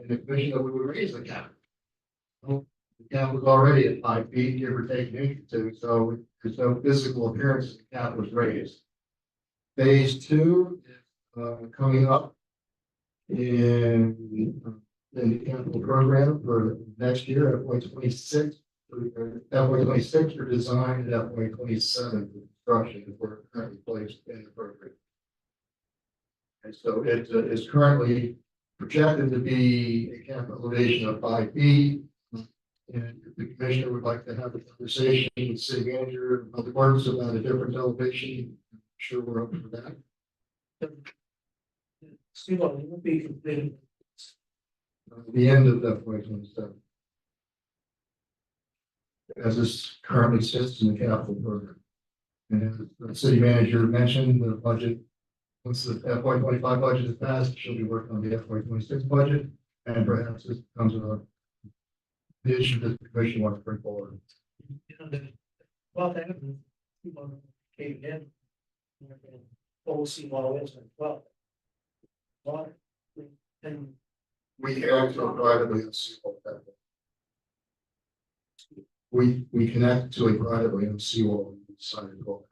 the commission that we would raise the cap. Well, the cap was already at 5 feet, give or take an inch or 2, so there's no physical appearance the cap was raised. Phase 2 is coming up in the capital program for next year, FY26. FY26 for design and FY27 for construction if we're currently placed in the program. And so it is currently projected to be a capital elevation of 5 feet. And if the commissioner would like to have a conversation with city manager and public works about a different elevation, I'm sure we're open for that.
See what will be completed.
The end of FY27. As this currently sits in the capital program. And as the city manager mentioned, the budget, once the FY25 budget is passed, she'll be working on the FY26 budget, and perhaps this becomes the issue that the commission wants to bring forward.
Well, that came in. We'll see what it is as well. And
We connect to a privately owned seawall. We connect to a privately owned seawall inside the boat.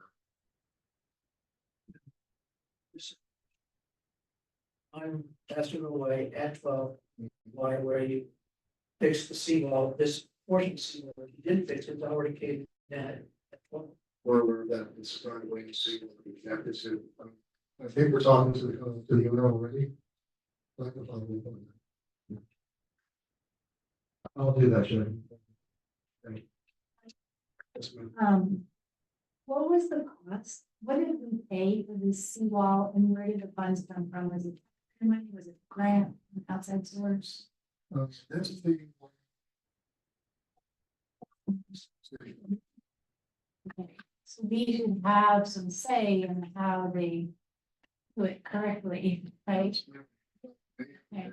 I'm asking away at 12, where you fix the seawall, this portion of seawall, if you didn't fix it, it's already caved in at 12.
Where that is privately owned seawall, we connect to. I think we're talking to the owner already. I'll do that, Sharon. Thank you. Yes, ma'am.
What was the cost? What did we pay for this seawall and where did the funds come from? Was it money, was it grant, outside source?
That's the.
Okay, so we should have some say in how they do it correctly, right? Okay.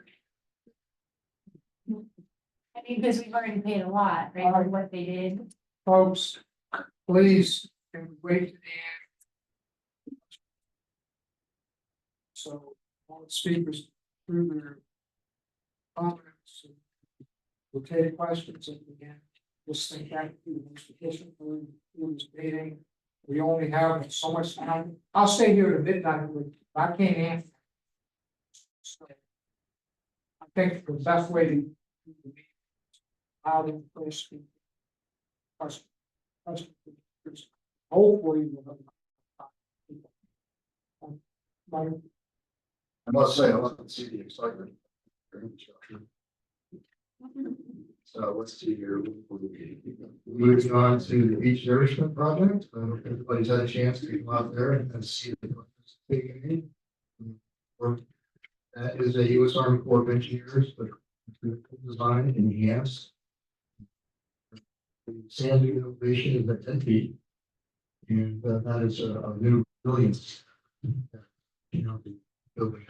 I mean, because we've already paid a lot, right, for what they did.
Folks, please, can we wait to the end? So, all the speakers through their comments. We'll take questions at the end. Just think back to the most efficient through this meeting. We only have so much time. I'll stay here to midnight, but I can't answer. So, I think the best way to do the meeting is allow them to first speak. Hopefully. We'll have Mike,
I must say, I love to see the excitement. for infrastructure. So let's see here. Moving on to the beach nourishment project. I don't know if everybody's had a chance to go out there and see the. That is a U.S. Army Corps of Engineers, but design enhanced. The sand dune elevation is at 10 feet. And that is a new brilliance. You know, the building.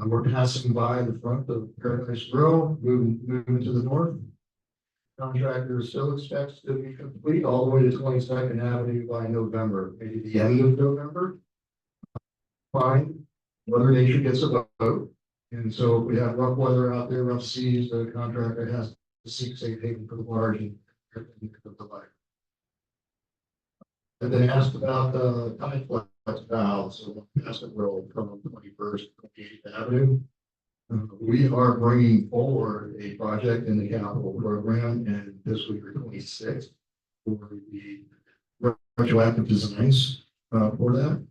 We're passing by the front of Paradise Grill, moving to the north. Contractor still expects to be complete all the way to 22nd Avenue by November, maybe the end of November. Fine, Mother Nature gets a vote. And so if we have rough weather out there, rough seas, the contractor has to seek safe haven for the barge and the like. And then asked about the tide flex valve, so that's the road from 21st, 28th Avenue. We are bringing forward a project in the capital program and fiscal year 26 for the retroactive designs for that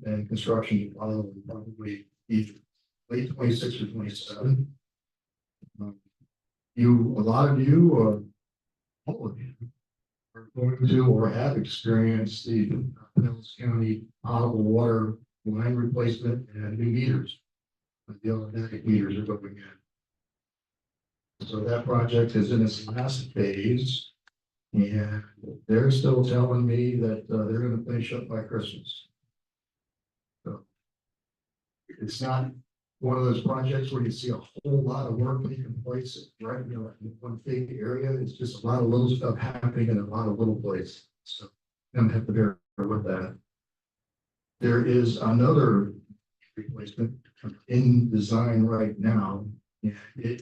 and construction follow probably either late 26 or 27. A lot of you, or all of you, are going to or have experienced the Pinellas County potable water line replacement and new meters. The automatic meters are going in. So that project is in its last phase. And they're still telling me that they're going to finish up by Christmas. So it's not one of those projects where you see a whole lot of work taking place, right? You know, in one big area. It's just a lot of little stuff happening in a lot of little places. So I'm gonna have to bear with that. There is another replacement in design right now. And it,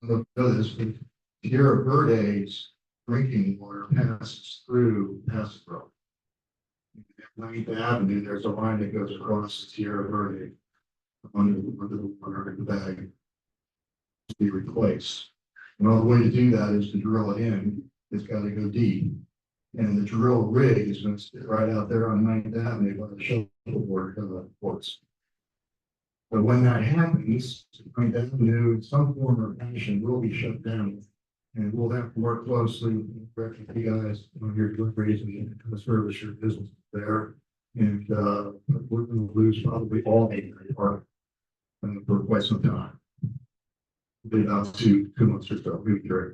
I don't know this, but Sierra Verde's drinking water passes through Pasadena. At 9th Avenue, there's a line that goes across the Sierra Verde under the water in the bag to be replaced. And all the way to do that is to drill it in. It's got to go deep. And the drill rig is going to sit right out there on 9th Avenue by the shuttleboard ports. But when that happens, 9th Avenue in some form or fashion will be shut down. And we'll have to work closely with you guys on your deliveries and the service your business there. And we're going to lose probably all the part for quite some time. Maybe about two months or so, maybe three.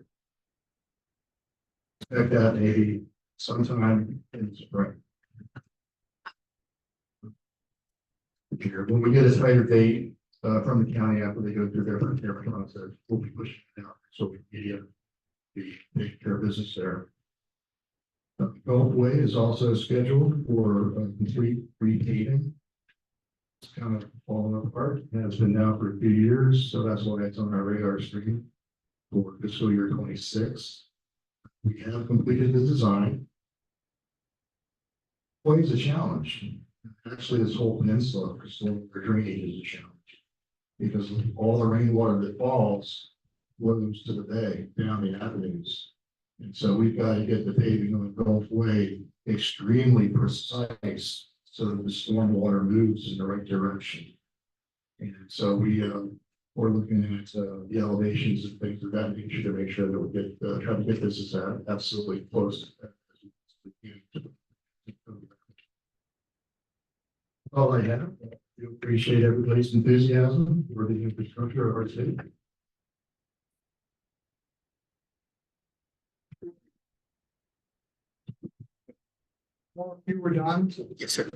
Expect that maybe sometime in the spring. Here, when we get a tighter date from the county after they go through their process, we'll be pushing it out so we can take care of business there. Gulfway is also scheduled for complete repaving. It's kind of falling apart. It has been now for a few years, so that's why it's on our radar screen for fiscal year 26. We have completed the design. Always a challenge. Actually, this whole peninsula for stormwater drainage is a challenge because all the rainwater that falls flows to the bay down the avenues. And so we've got to get the paving on Gulfway extremely precise so that the stormwater moves in the right direction. And so we're looking at the elevations and things of that nature to make sure that we get try to get this as absolutely close as we can. All I have. appreciate everybody's enthusiasm for the infrastructure of our city.
Well, you were done.
Yes, sir.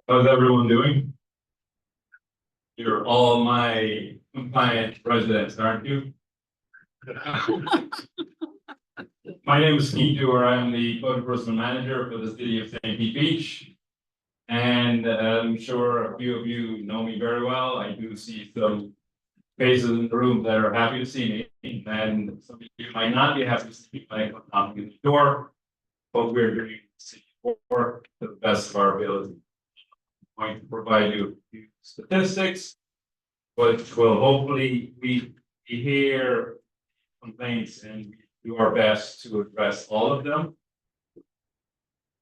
How's everyone doing? You're all my compliant residents, aren't you? My name is Steve Dewar. I'm the code enforcement manager for the city of St. Pete Beach. And I'm sure a few of you know me very well. I do see some faces in the room that are happy to see me. And some of you might not be happy to see me when I come knocking at the door. But we're doing city work to the best of our ability. Going to provide you a few statistics, which will hopefully we hear complaints and do our best to address all of them.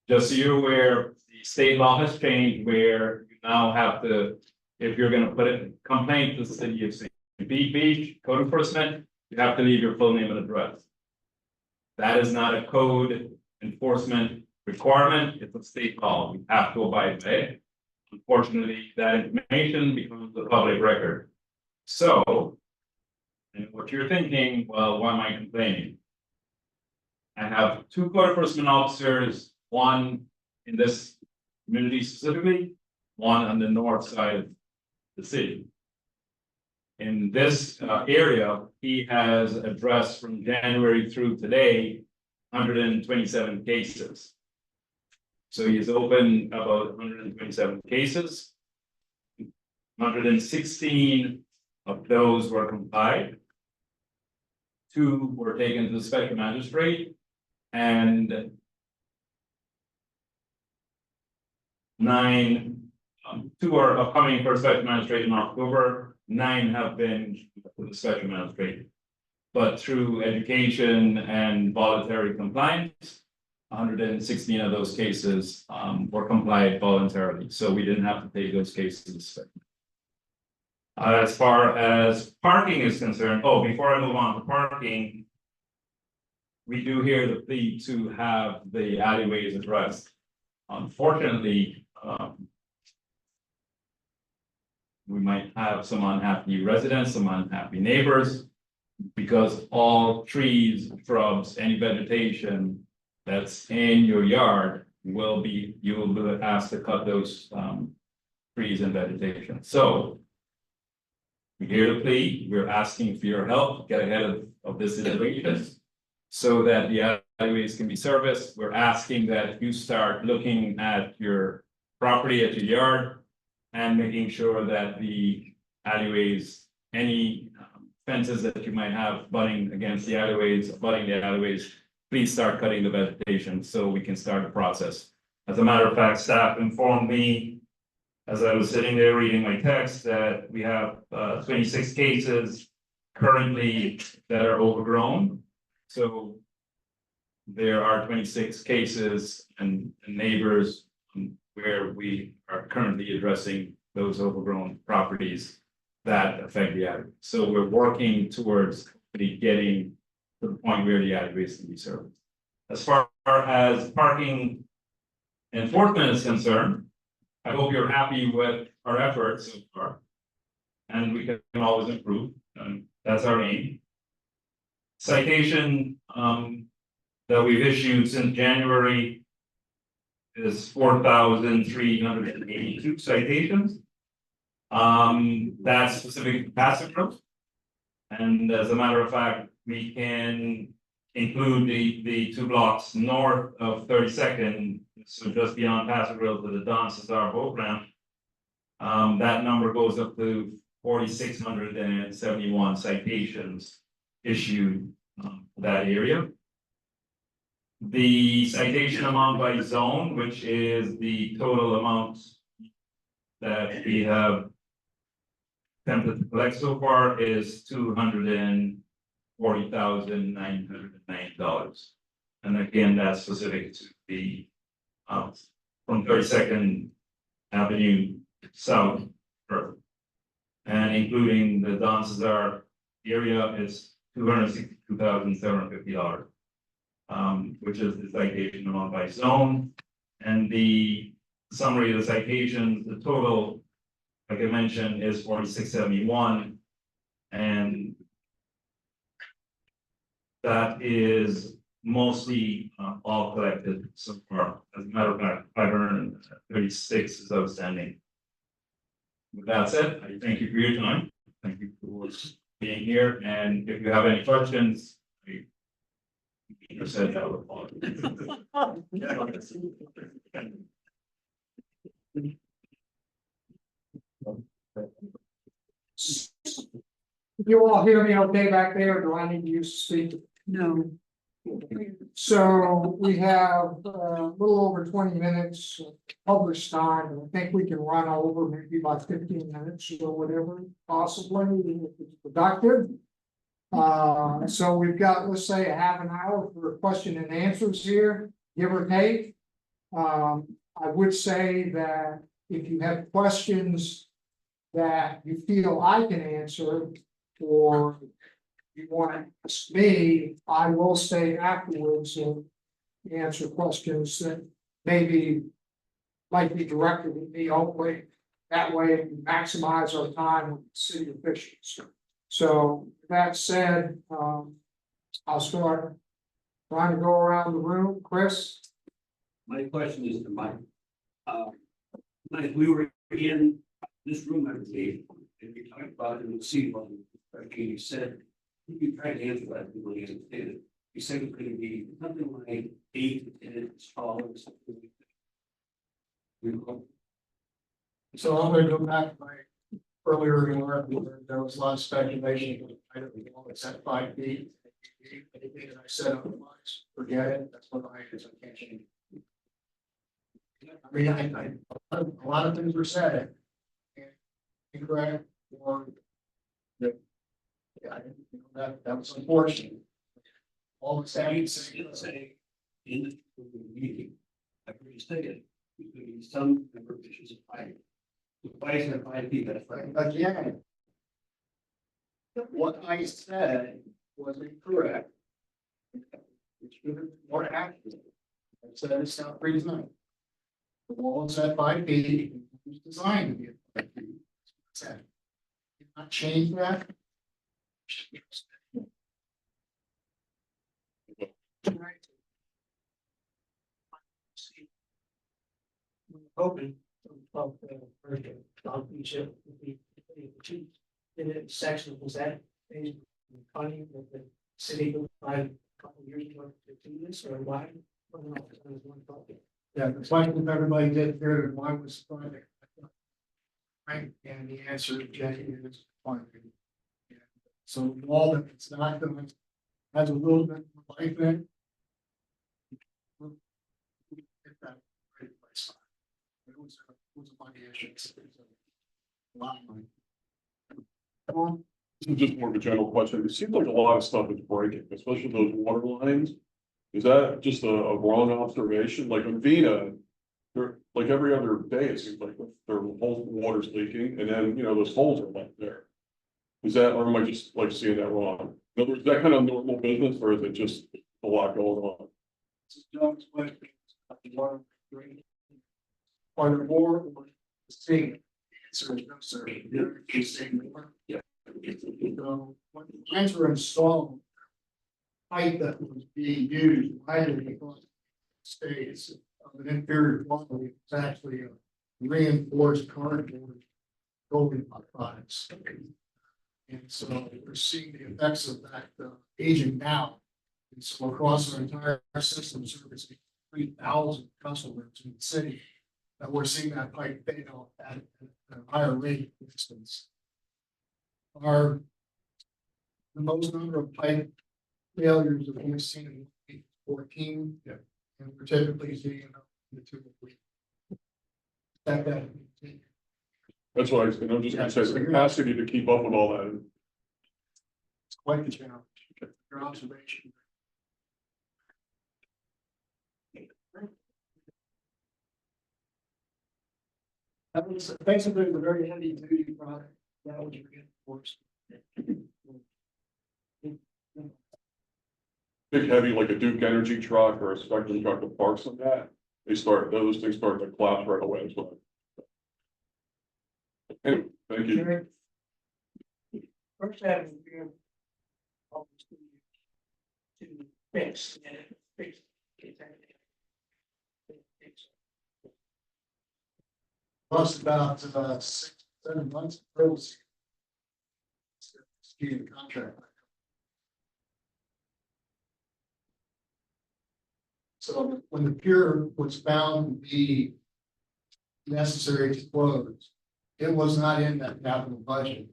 Just so you're aware, the state law has changed where you now have to, if you're gonna put a complaint to the city of St. Pete Beach, code enforcement, you have to leave your full name and address. That is not a code enforcement requirement, it's a state law, we have to abide by it. Unfortunately, that information becomes a public record. So, and what you're thinking, well, why am I complaining? I have two code enforcement officers, one in this community specifically, one on the north side of the city. In this area, he has addressed from January through today, 127 cases. So he's opened about 127 cases. 116 of those were complied. 2 were taken to the special magistrate, and 9, 2 are upcoming for special magistrate in October. 9 have been to the special magistrate. But through education and voluntary compliance, 116 of those cases were complied voluntarily, so we didn't have to take those cases. As far as parking is concerned, before I move on to parking, we do hear the plea to have the alleyways addressed. Unfortunately, we might have some unhappy residents, some unhappy neighbors, because all trees, shrubs, any vegetation that's in your yard you will be asked to cut those trees and vegetation. So we hear the plea, we're asking for your help, get ahead of this situation so that the alleyways can be serviced. We're asking that you start looking at your property, at your yard, and making sure that the alleyways, any fences that you might have butting against the alleyways, please start cutting the vegetation so we can start the process. As a matter of fact, staff informed me as I was sitting there reading my text that we have 26 cases currently that are overgrown. So there are 26 cases and neighbors where we are currently addressing those overgrown properties that affect the alley. So we're working towards getting to the point where the alleyways can be served. As far as parking enforcement is concerned, I hope you're happy with our efforts so far. And we can always improve, and that's our aim. Citation that we've issued since January is 4,382 citations. That's specific to passive growth. And as a matter of fact, we can include the 2 blocks north of 32nd, so just beyond Passive Grill to the Don Cesar boat ramp. That number goes up to 4,671 citations issued that area. The citation amount by zone, which is the total amount that we have attempted to collect so far, is $240,909. And again, that's specific to the from 32nd Avenue South, or And including the Don Cesar area is $262,750. Which is the citation amount by zone. And the summary of the citations, the total, like I mentioned, is 4671. And that is mostly all collected so far. As a matter of fact, 536 is outstanding. With that said, I thank you for your time. Thank you for being here. And if you have any questions, I said that would follow.
You all hear me okay back there? Do I need to use speak? No. So we have a little over 20 minutes of published time, and I think we can run over maybe by 15 minutes or whatever, possibly, if it's productive. So we've got, let's say, a half an hour for question and answers here, give or take. I would say that if you have questions that you feel I can answer, or you want to ask me, I will stay afterwards and answer questions that maybe might be directed at me only. That way we maximize our time with city officials. So that said, I'll start trying to go around the room. Chris?
My question is to Mike. Like we were in this room, I believe, and we talked about it in the sea one, you said, you tried to answer that, people understand it. You said it's going to be something like 8 to 10 inches tall or something like that.
So I'm gonna go back to my earlier remark, where there was a lot of speculation, I don't know, it's at 5 feet. Anything that I said otherwise, forget it, that's what I can't change. I mean, a lot of things were said. And incorrect, or. Yeah, that was unfortunate. All the same,
say in the meeting, I heard you say it, there's going to be some number of issues of height. Why is it 5 feet? That's right.
again. What I said was incorrect. It should have been more accurate. I said it's not pre-designed. The wall is at 5 feet, it was designed to be at 5 feet. Said. Did not change that.
Hoping of the version of each of the two in the section was that funding that the city provided a couple of years ago to do this, or why? I don't know, that was one thought.
Yeah, the question everybody did here, why was the project? Right, and the answer is funding. So the wall that it's not done has a little bit of life in it. We'll get that right place. It was a money issue. It was a lot of money.
This is just more of a general question. It seems like a lot of stuff is breaking, especially those water lines. Is that just a wrong observation? Like in Vina, they're like every other day, it seems like their whole water's leaking, and then, you know, those holes are like there. Is that, or am I just like seeing that wrong? In other words, is that kind of normal business, or is it just a lot going on?
John's question. Are there more? Saying answer is no, sir. You're saying more.
Yeah.
So when the lines were installed, height that was being used widely across states of an inferior quality, it's actually a reinforced cardboard building products. And so we're seeing the effects of that aging now. And so across our entire system servicing 3,000 customers in the city, that we're seeing that pipe fail at a higher rate, for instance. The most number of pipe failures that we've seen in 14, yeah, and we're typically seeing in the 2 weeks.
That's why I'm just gonna say the capacity to keep up with all that.
It's quite the challenge. Your observation. That was basically a very heavy duty product.
That was your force.
Big heavy like a Duke Energy truck or a Spectrum truck that parks on that, those things start to collapse right away as well. Anyway, thank you.
First Avenue, you to fix and fix.
Lost about 6, 7 months. Pros. Ski contract. So when the pier was found to be necessary to close, it was not in that capital budget.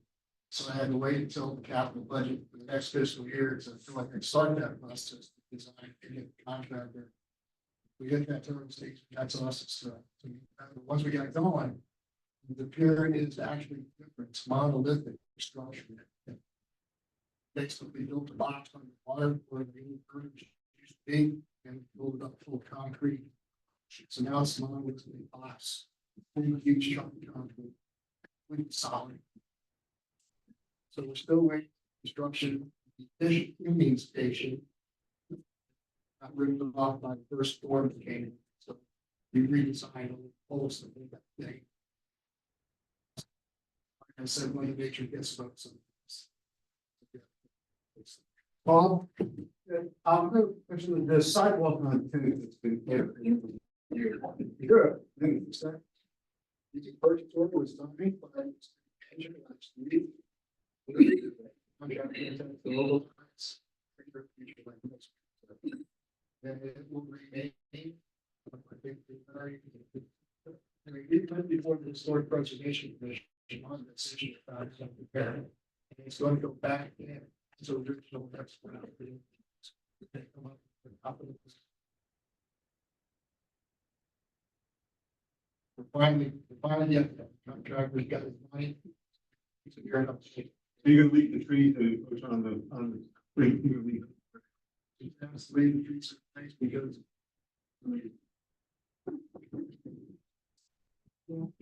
So I had to wait until the capital budget for the next fiscal year to feel like I could start that process, to design and get the contractor. We get that term stage, that's us stuff. Once we got going, the pier is actually different, it's monolithic structure. Basically built a box on the water where the used to be and built it up full of concrete. So now it's monolithic box, huge chunk of concrete, really solid. So we're still waiting for construction, the Union Station. Got ripped off by the first storm that came in, so we redesigned all the poles that we got thing. Like I said, when the nature gets about some.
Bob, I'm going to mention the sidewalk on Tenth that's been. Good. The purchase order was done by the engine last week. And it will remain. I think even before the Historic Preservation Commission on the decision about something there. And it's going to go back in. So original that's what I'm doing. They come up with the top of this. Finally get the contractor got his money. So you're gonna leave the trees and push on the leave. Leave the trees in place because.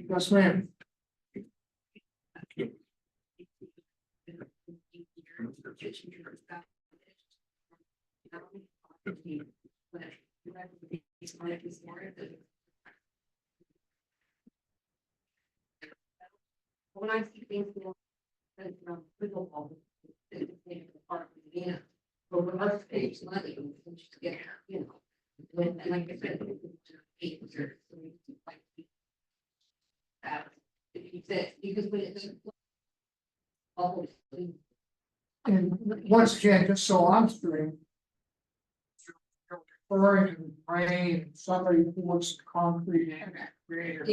Yes, ma'am.
When I see things, but when our stage money, we just get, you know, when, and like I said, if you said, because when it's.
And once again, just so I'm straight. Referring to rain, somebody pours concrete in that creator.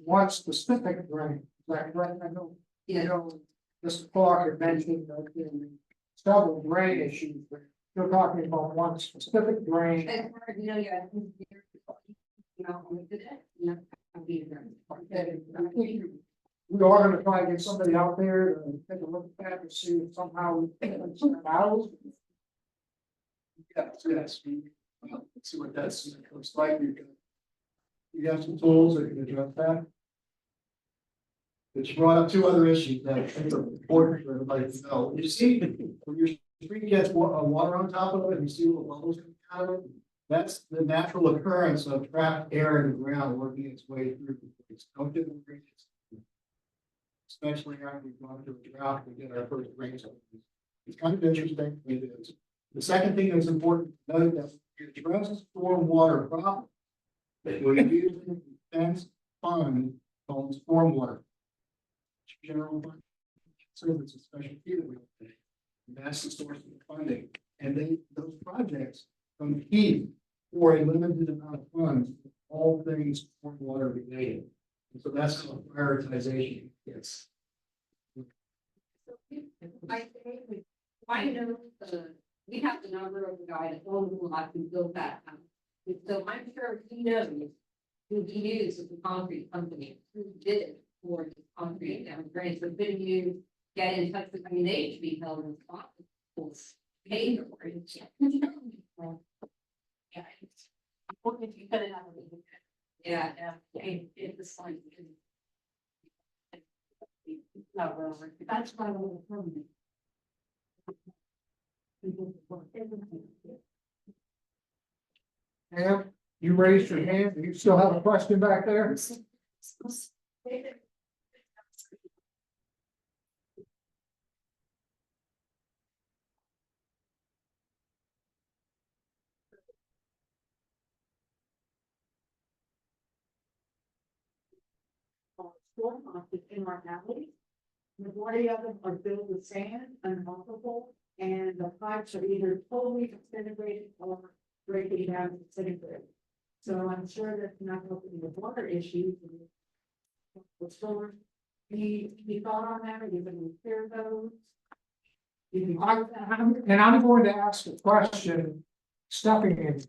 One specific drain, like, right, I know, you know, Mr. Clark had mentioned that there were several drain issues, but you're talking about one specific drain.
And, you know, yeah. You know, we did it, you know, I'll be there.
Okay, I think we are gonna try to get somebody out there to take a look at that and see if somehow we can some hours.
Yes. Let's see what that's looks like. You have some tools that can address that. But you brought up 2 other issues that I think are important for everybody to know. You see, when your street gets water on top of it, and you see little bubbles coming out of it. That's the natural occurrence of trapped air in the ground working its way through the place. Don't get them great. Especially after we've gone through a drought, we get our first rains. It's kind of interesting. It is. The second thing that's important to note that it addresses stormwater problem. That we're using defense fund called stormwater. General fund. So it's a special fee that we pay. And that's the source of the funding. And those projects compete for a limited amount of funds, all things stormwater related. And so that's how prioritization gets.
I know we have the number of the guy that owns the lot who built that house. And so I'm sure he knows who he used as a concrete company, who did it for the concrete down drain. So couldn't you get in touch with, I mean, they should be held responsible. Pay for it. Yeah. Important if you cut it out. Yeah, yeah. It's like.
Not really. That's why we're permanent.
Ma'am, you raised your hand. Do you still have a question back there?
Storm office in our alley. Majority of them are filled with sand, unmovable, and the pipes are either totally disintegrated or breaking down and disintegrating. So I'm sure that's not helping with water issues. The storm, any thought on that, or you gonna repair those?
I'm going to ask a question, stepping in.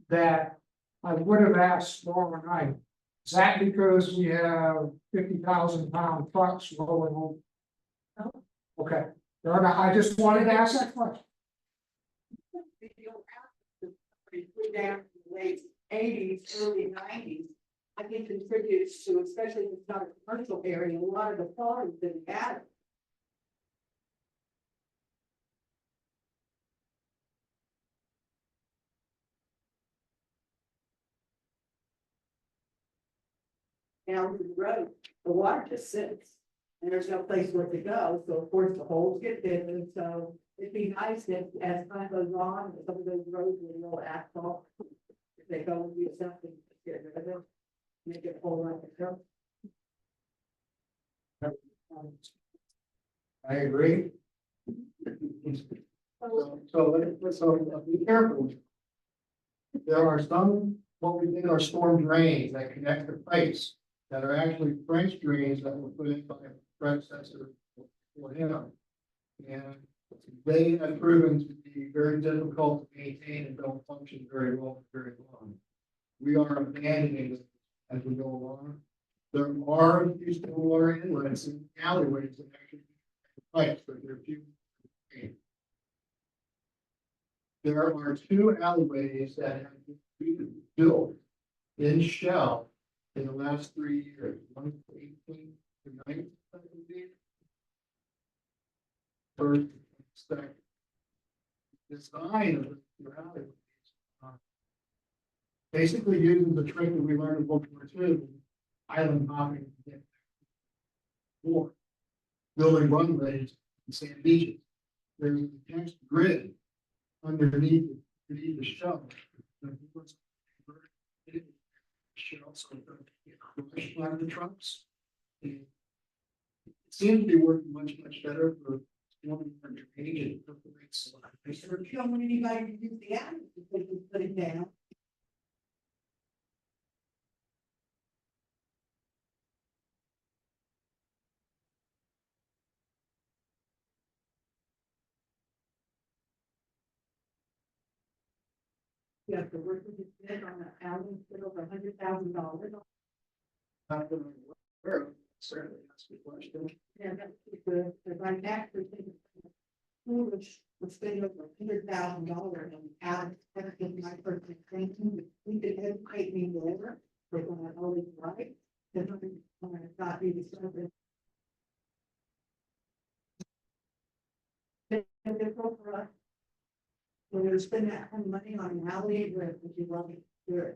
That I would have asked tomorrow night. Is that because we have 50,000 pound trucks rolling home? No. Okay, I just wanted to ask that question.
Down in the late '80s, early '90s, I think contributes to, especially if it's not a commercial area, a lot of the farms that have it. Down the road, the water just sits, and there's no place where to go, so of course the holes get bigger, and so it'd be nice if, as time goes on, some of those roads with the old asphalt, if they go and do something, to get rid of it, make it whole like a truck.
I agree.
So be careful. There are some, what we think are storm drains that connect the pipes that are actually French drains that were put in by a predecessor for him. And they have proven to be very difficult to maintain and don't function very well for very long. We are abandoning them as we go along. There are a few stormwater inlets and alleyways that actually connect the pipes, but there are few. There are 2 alleyways that have been built in shell in the last 3 years, 1 to 18 to 19. First, second. Design of the alleyways. Basically uses the trick that we learned in World War II, island hopping. To get more. Building runways and sand beaches. There's a text grid underneath the shell. Shells crushed by the trucks. It seems to be working much better for one drainage and perforates.
You don't want anybody to use the alley, if they can put it down. You have to work with the bid on the alley, put over $100,000.
Not that I'm aware of, certainly that's the question.
Yeah, that's good, because I actually think it's foolish to spend over $100,000 on alley, that's been my personal thinking, we could educate me more, but when I always right, then when I thought we decided. It's difficult for us. When you spend that kind of money on an alley, would you love it? Good.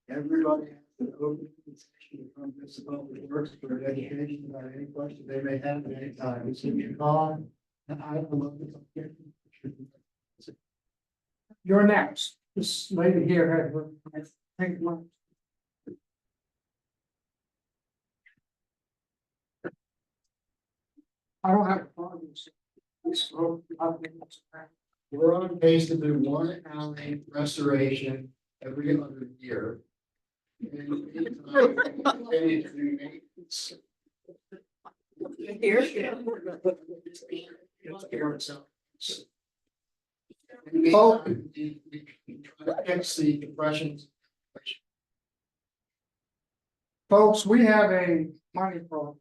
Everybody has an open discussion from this public works for education about any question they may have at any time. It's in your call. And I would love to.
You're next. This lady here had, I think, one. I don't have a problem.
We're on pace to do 1 alley restoration every other year.
Folks, we have a money problem.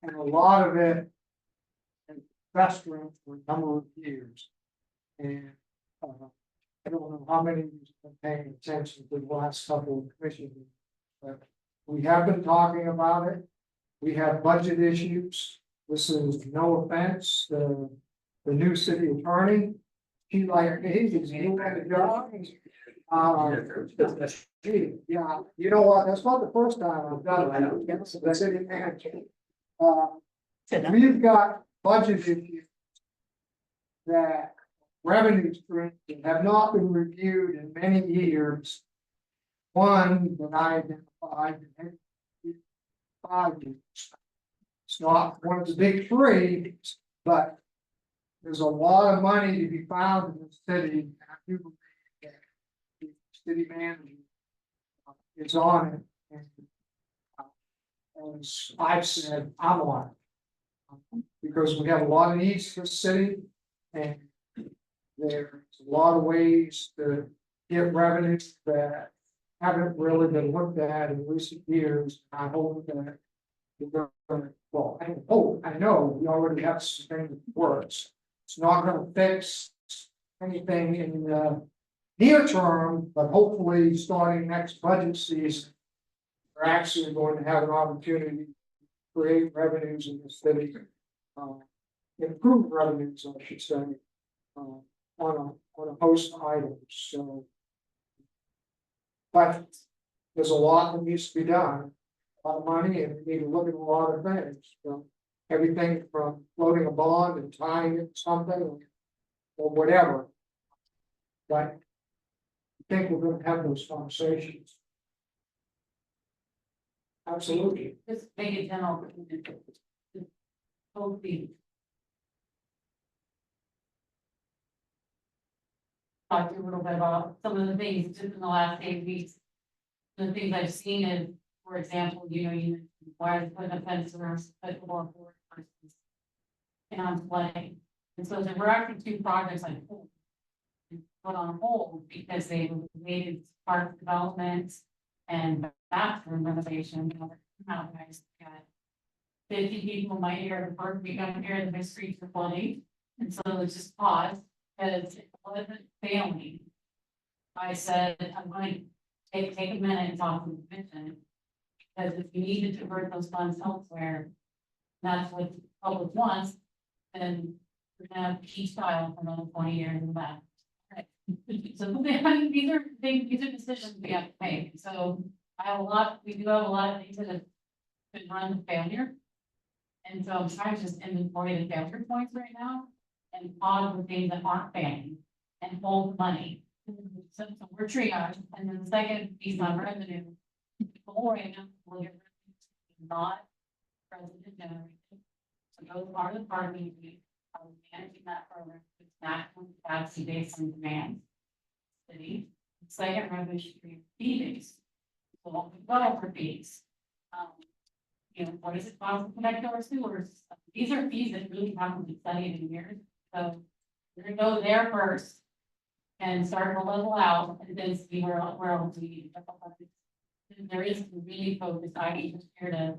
And a lot of it. Restaurant for a number of years. And I don't know how many of you have been paying attention to the last couple of commissions. But We have been talking about it. We have budget issues. This is no offense, the new city attorney. He like, hey, he's new at the job. Gee, yeah, you know what, that's not the first time I've done it against the city manager. We've got budget issues that revenue streams that have not been reviewed in many years. One that I identified in 5 years. It's not one of the big three, but there's a lot of money to be found in the city. And I do believe that the city manager is on it. And, as I've said, I'm on it. Because we have a lot of needs for the city and there's a lot of ways to get revenues that haven't really been looked at in recent years. I hope that we're gonna, well, I know we already have some things that works. It's not gonna fix anything in the near term, but hopefully starting next budget season, we're actually going to have an opportunity to create revenues in the city. Improve revenues, I should say, on a host of items, so. But there's a lot that needs to be done, a lot of money, and we need to look at a lot of things, so. Everything from floating a bond and tying it to something, or whatever. But I think we're gonna have those conversations. Absolutely.
Just make it general. Hopefully. Talk a little bit about some of the things just in the last 8 weeks. The things I've seen is, for example, you require to put a fence around football court versus. And on flooding. And so there were actually 2 projects I pulled. Put on hold because they were related to park development and bathroom renovation. How guys got 50 people might hear the first week I'm here, the streets are flooding. And so it's just paused because it wasn't failing. I said, I'm going to take a minute and talk to the commission. Because if you need to divert those funds elsewhere, that's what the public wants, then we're gonna have to keep style for another 20 years in the back. So I mean, these are decisions we have to make. So we do have a lot of things that have been run to failure. And so I'm trying to just inventory the failure points right now and pause the things that aren't failing and hold money. So we're triage. And then the second piece on revenue, right now, not resident generated. So those are the part we are managing that program with maximum capacity based on demand. City, second revenue stream fee based. So developer fees. What does it cost to connect our sewers? These are fees that really haven't been studied in years. So we're gonna go there first and start to level out and then see where else we need to. There is really focused, I just here to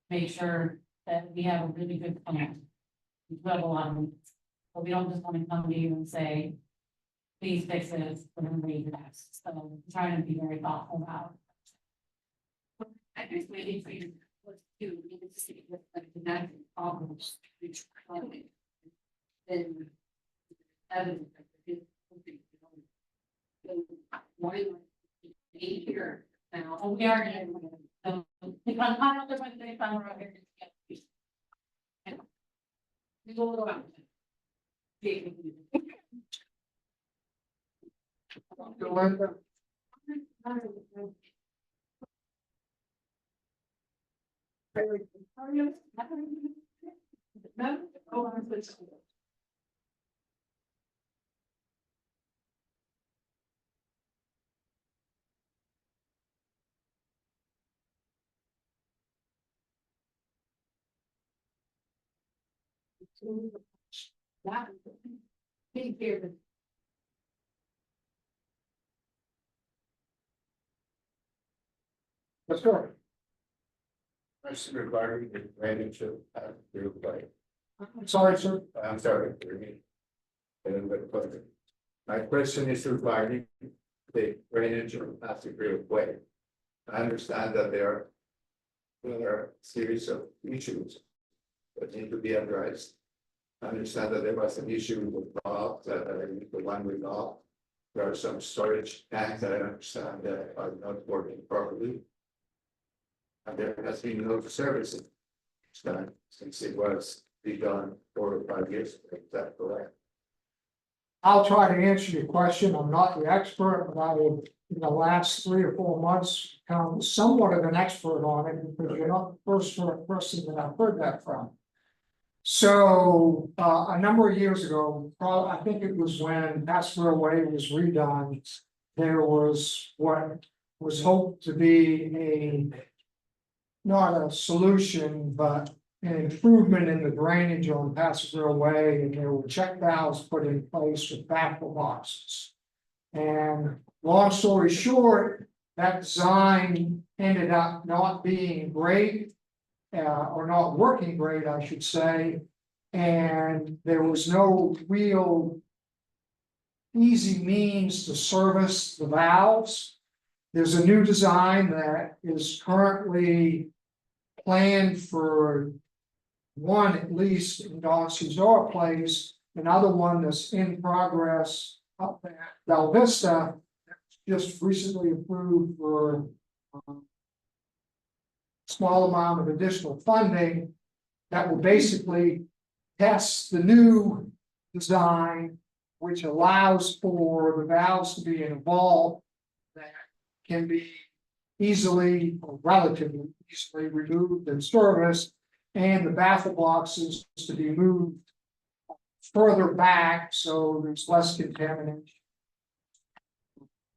make sure that we have a really good plan. We do have a lot of needs, but we don't just want to come to you and say, please fix this, we're gonna raise your taxes. So I'm trying to be very thoughtful about it.
I think we need to what to do, we need to see what like the natural problems which then evidence that there is something, why be here now?
Oh, we are in. So if I'm not other one, if I'm right here. We will go out.
That big here.
Let's go.
That's regarding the drainage of your way.
I'm sorry, sir.
I'm sorry. My question is regarding the drainage of Pacific Way. I understand that there are
there are a series of issues that need to be addressed. I understand that there was an issue with Bob, the one we got. There are some storage tanks that I understand that are not working properly. And there has been no servicing done since it was begun 4 or 5 years ago. Is that correct?
I'll try to answer your question. I'm not the expert, but I have, in the last 3 or 4 months, become somewhat of an expert on it because you're not the first person that I've heard that from. So, a number of years ago, I think it was when Passmore Way was redone, there was what was hoped to be not a solution, but an improvement in the drainage on Passmore Way, and there were check valves put in place with baffle boxes. And long story short, that design ended up not being great. Or not working great, I should say, and there was no real easy means to service the valves. There's a new design that is currently planned for one, at least in Don Cesar Place, another one that's in progress up at Bella Vista, just recently approved for small amount of additional funding that will basically test the new design, which allows for the valves to be in a vault that can be easily or relatively easily removed and serviced, and the baffle boxes to be moved further back so there's less contamination.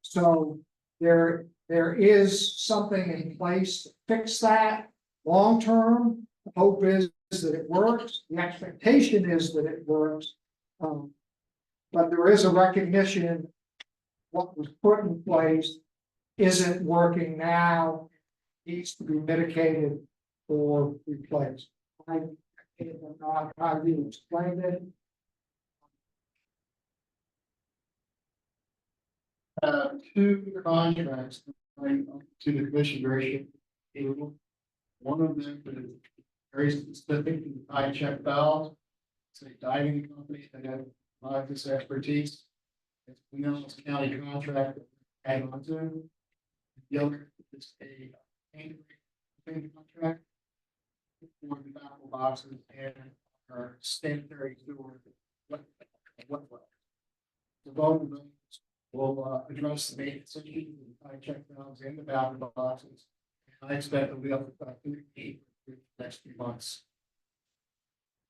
So there is something in place to fix that long term. The hope is that it works. The expectation is that it works. But there is a recognition what was put in place isn't working now, needs to be mitigated or replaced. I don't know how you explained it.
Two contracts to the commission very. One of them is very specific to eye check valves. It's a diving company that has a lot of this expertise. It's a Mills County contract that we hang on to. The other is a contract for the baffle boxes and our sanitary sewer. The both of them will address the maintenance issues and eye check valves and the baffle boxes. I expect it'll be up to about 8 for the next few months.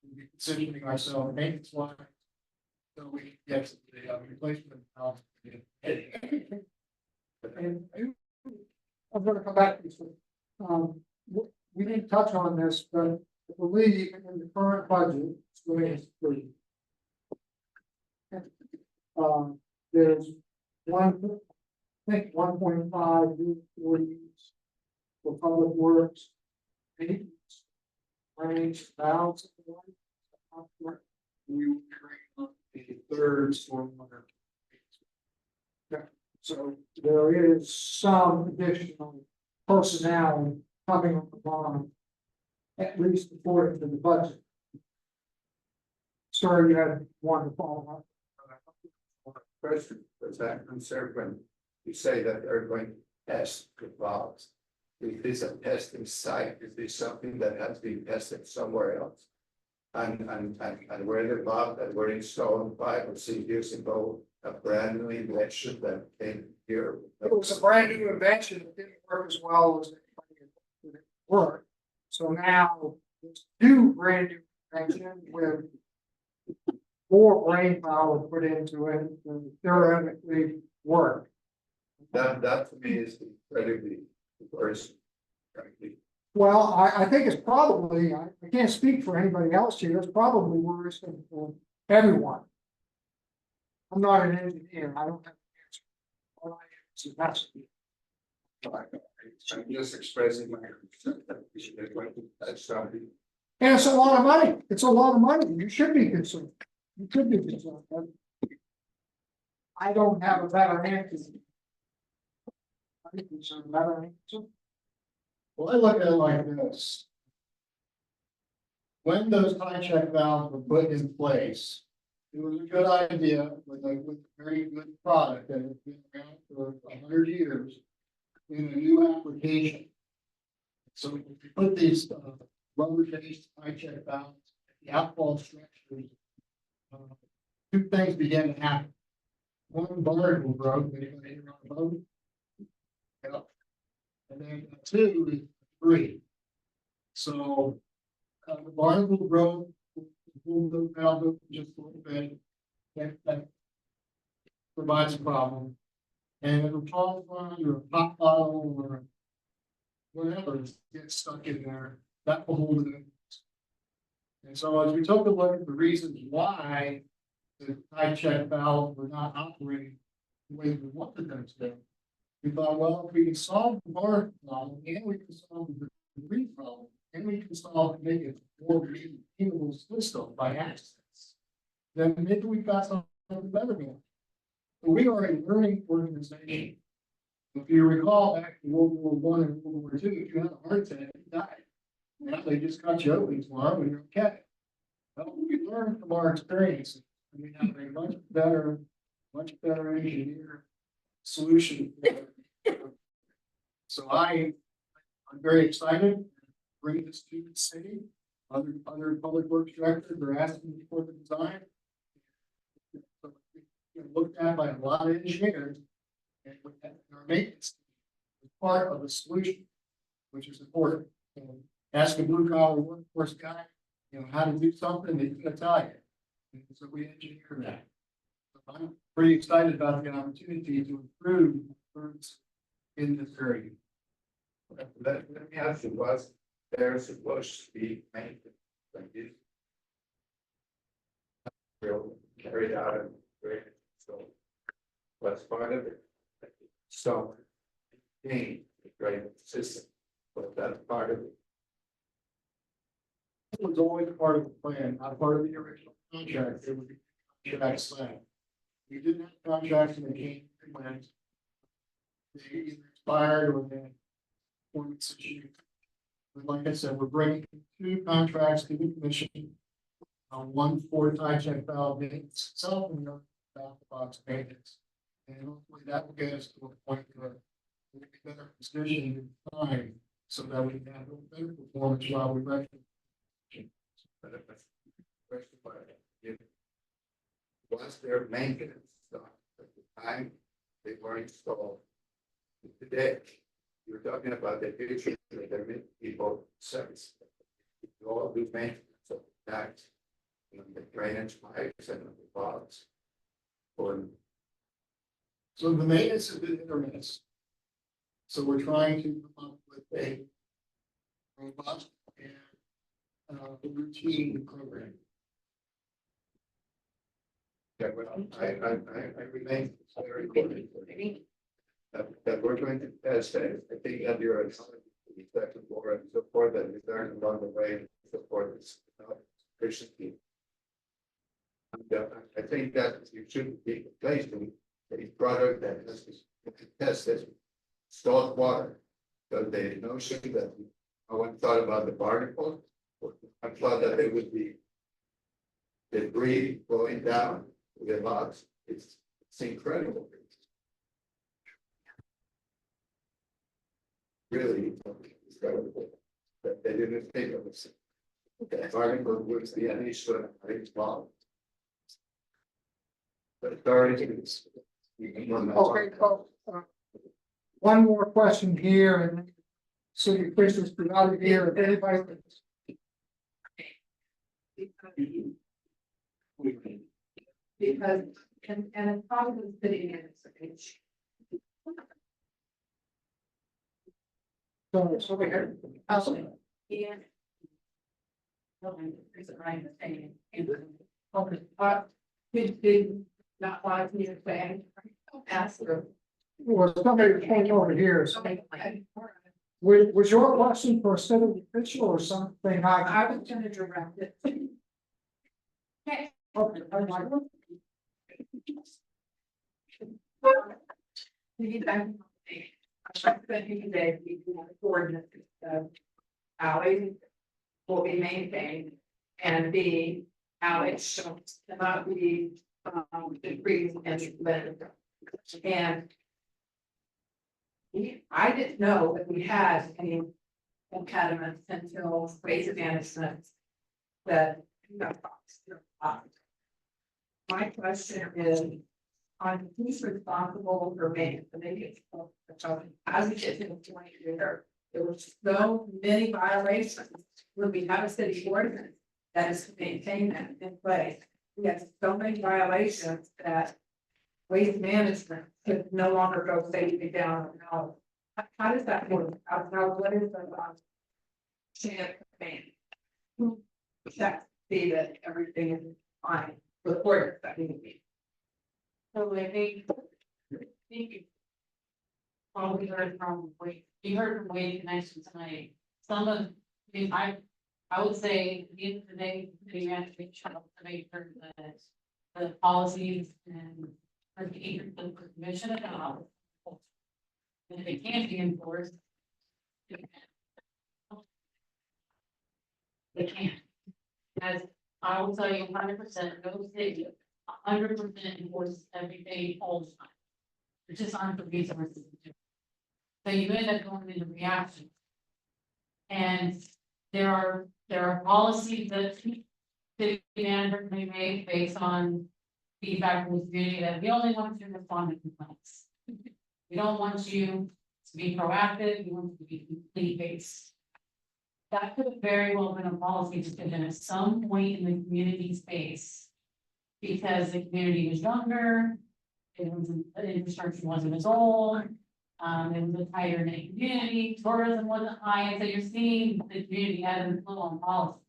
We'll be positioning ourselves maintenance wise, so we can get to the replacement of.
And I'm gonna come back to this. We didn't touch on this, but I believe in the current budget, it's going to there's one, I think 1.5 new employees for public works. Range valves. We will train on the third stormwater. So there is some additional personnel coming on the bottom, at least according to the budget. Sorry, you had one to follow up.
Question, was that concerned when you say that they're going to test the valves? Is this a testing site? Is this something that has been tested somewhere else? And where the valve that were installed 5 or 6 years ago, a brand new invention that came here?
It was a brand new invention that didn't work as well as it worked. So now it's two brand new inventions with more brain power put into it and theoretically work.
That to me is incredibly worrisome, frankly.
Well, I think it's probably, I can't speak for anybody else here, it's probably worse than for everyone. I'm not an engineer, I don't have an answer. All I have is a message.
I'm just expressing my concern that we should be going to touch something.
And it's a lot of money, it's a lot of money, you should be concerned. You could be concerned, but I don't have a better answer. I'm concerned, better answer.
Well, I look at it like this. When those high check valves were put in place, it was a good idea with a very good product that has been around for 100 years in a new application. So if you put these rubber-based high check valves, the outfall structures, two things began to happen. One, barnacle broke, they got here on the boat. Yep. And then two is three. So the barnacle broke, pulled the valve up just a little bit. That provides a problem. And if a tall fund or a pop bottle or whatever gets stuck in there, that will hold it in. And so as we took a look at the reasons why the high check valves were not operating the way we wanted them to, we thought, well, if we can solve the bar problem, and we can solve the debris problem, and we can solve and make it more repeatable system by access, then maybe we got something better going. But we are a learning organization. If you recall back to World War I and World War II, if you had a heart attack, you died. Now they just cut you open tomorrow and you're okay. Well, we learn from our experiences. And we have a much better engineer solution. So I'm very excited to bring this to the city. Other public works directors are asking me for the design. Looked at by a lot of engineers, and our maintenance is part of the solution, which is important. And ask a blue collar workforce guy, how to do something, he's gonna tell you. And so we engineer that. So I'm pretty excited about the opportunity to improve in this area.
Let me ask you, was there supposed to be maintenance like this? Carried out and so what's part of it? So the great system, but that's part of it.
It was always part of the plan, not part of the original contract. It would be contract signed. We didn't have contracts and they came and went. They either expired or they performance issues. But like I said, we're bringing two contracts to the commission. One for high check valve maintenance itself and the other valve box maintenance. And hopefully that will get us to a point where we'll be better positioned in time so that we can have a better performance while we ready.
Was there maintenance done at the time they were installed? Today, you're talking about the future, that there may be both sides. You all do maintenance of that, the drainage pipes and the valves.
So the maintenance has been intermittent. So we're trying to come up with a robust and routine program.
Yeah, well, I remain very important that we're going to test it. I think that you're a second floor and so forth, that we learn along the way and so forth is efficiently. And I think that you shouldn't be replacing a product that has tested salt water. Because the notion that no one thought about the particle, I thought that it would be debris going down the logs. It's incredible. Really incredible that they didn't think of it. The particle would be an issue of great volume. But authorities.
Okay, folks, one more question here and city officials out here, if anybody.
Because, and it's probably sitting in its.
So it's over here.
Yeah. Is it right?
Okay.
Did not want me to say, ask her.
Well, somebody came over here. So,
Okay.
was your question for a city official or something?
I was gonna direct it. Okay.
Okay, I'm like,
Today, we can coordinate, alleys will be maintained, and the alleys shall not be, decreased and limited. And I didn't know that we had any impediments until waste management that. My question is, on who's responsible for making the maybe, as we get to the point here, there were so many violations. When we have a city ordinance that is to maintain that in place, we have so many violations that waste management could no longer go safely down. How does that work? What is the chain of command? Who checks to see that everything is fine? Report that we need.
So I think you probably heard from you heard from Wade Connection tonight. Some of, I would say, at the end of the day, the management should make sure that the policies and procedures of the commission adopt. And if it can't be enforced, they can't. As I will tell you 100%, no city 100% enforces everything all the time. There just aren't the resources to do it. So you end up going into reaction. And there are policies that city managers may make based on feedback from the community that we only want you to respond to complaints. We don't want you to be proactive, we want you to be complete based. That could have very well been a policy decision at some point in the community space. Because the community was younger, the infrastructure wasn't as old, it was a tighter knit community, tourism wasn't high, and so you're seeing the community ebb and flow on policy.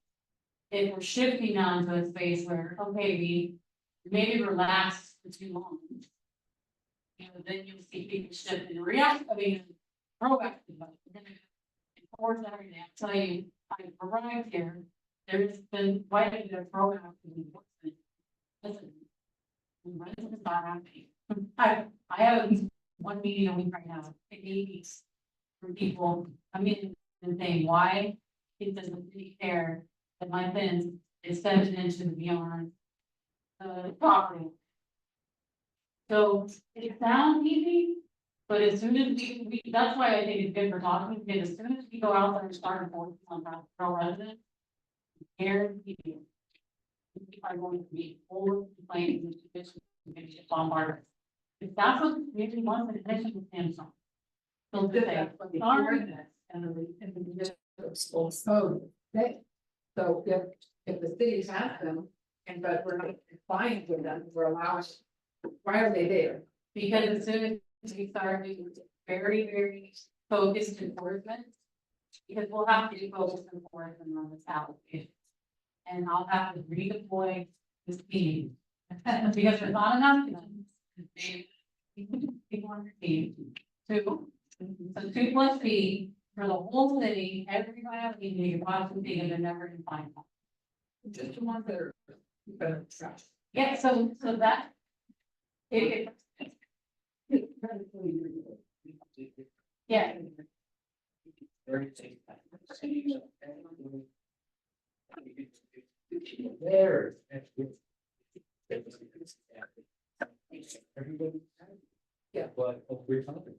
If we're shifting now into a space where, okay, we maybe relaxed for too long. You know, then you'll see people shift and react, proactive, but we're gonna enforce everything. I'll tell you, I've arrived here, there's been quite a bit of proactive enforcement. Listen, residents not happening. I have at least one meeting a week right now, 8 weeks for people come in and saying why it doesn't really care that my fence is 7 inches beyond the property. So it sounds easy, but as soon as we that's why I think it's good for talking, because as soon as we go out there and start enforcing on that pro residents, guarantee you. Are going to be full of complaints and conditions bombarded. If that's what the community wants, the commission will stand on. So to say, sorry,
And the code. So if the cities have them, and but we're not complying with them, we're allowing, why are they there?
because as soon as we start doing very, very focused enforcement, because we'll have to do focused enforcement on this allocation. And I'll have to redeploy this team. Because there's not enough. People on your team. 2. So 2 plus B for the whole city, every violation you could possibly think of, and never can find them.
Just the ones that are better trash.
Yeah, so that. Yeah.
There.
Yeah.
But we're talking.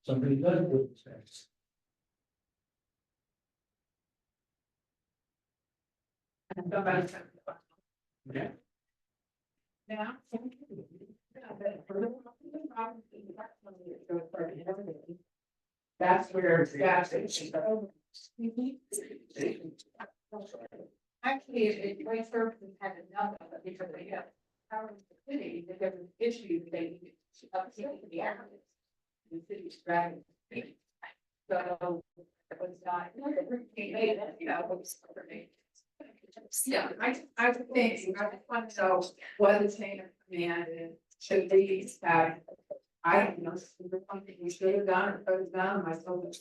Somebody does do it.
And somebody.
Yeah.
Now. That's where it's gas station. Actually, it way services had enough of it because they have power in the city, that there was issues they upset the areas. The city's dragging. So it was not. Yeah, I would think, I just want to know what the chain of command is, should these have, I don't know, is there something we should have done or could have done, myself.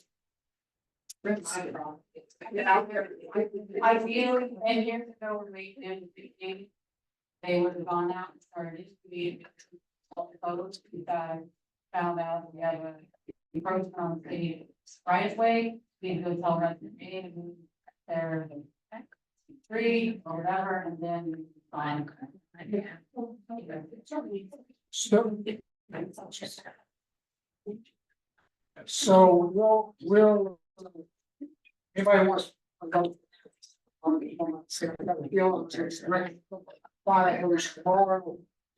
Ideally, 10 years ago, when we did the beginning, they would have gone out and started to be photos, because found out we have a encroachment on the city right of way, we go tell resident A to move their tree or whatever, and then fine.
So we'll, anybody wants?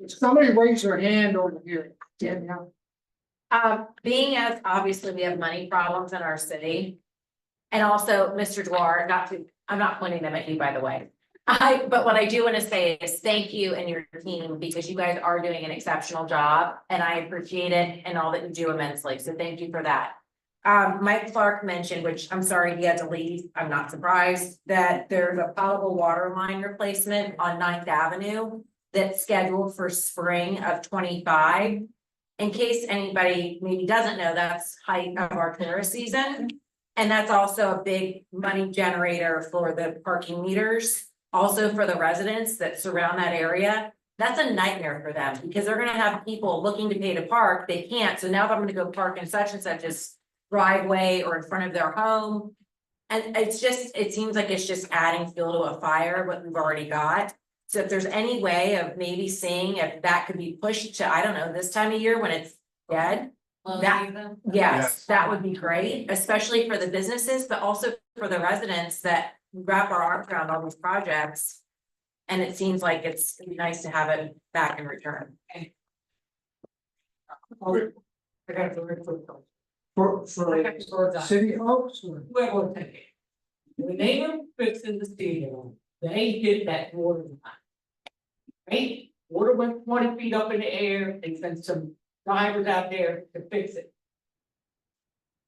Somebody raise their hand over here. Danielle.
Being as obviously we have money problems in our city. And also, Mr. Dwar, I'm not pointing them at you, by the way. But what I do want to say is thank you and your team, because you guys are doing an exceptional job and I appreciate it and all that you do immensely. So thank you for that. Mike Clark mentioned, which I'm sorry he had to leave, I'm not surprised, that there's a potable water line replacement on 9th Avenue that's scheduled for spring of 25. In case anybody maybe doesn't know, that's height of our tourist season. And that's also a big money generator for the parking meters, also for the residents that surround that area. That's a nightmare for them because they're gonna have people looking to pay to park, they can't, so now if I'm gonna go park in such and such's driveway or in front of their home. And it's just, it seems like it's just adding fuel to a fire, what we've already got. So if there's any way of maybe seeing if that could be pushed to, I don't know, this time of year when it's dead. That, yes, that would be great, especially for the businesses, but also for the residents that wrap our arms around all these projects. And it seems like it's nice to have it back in return.
I got for city folks.
Well, okay. When they were fixing the stadium, they did that water line. Right? Water went 20 feet up in the air, they sent some drivers out there to fix it.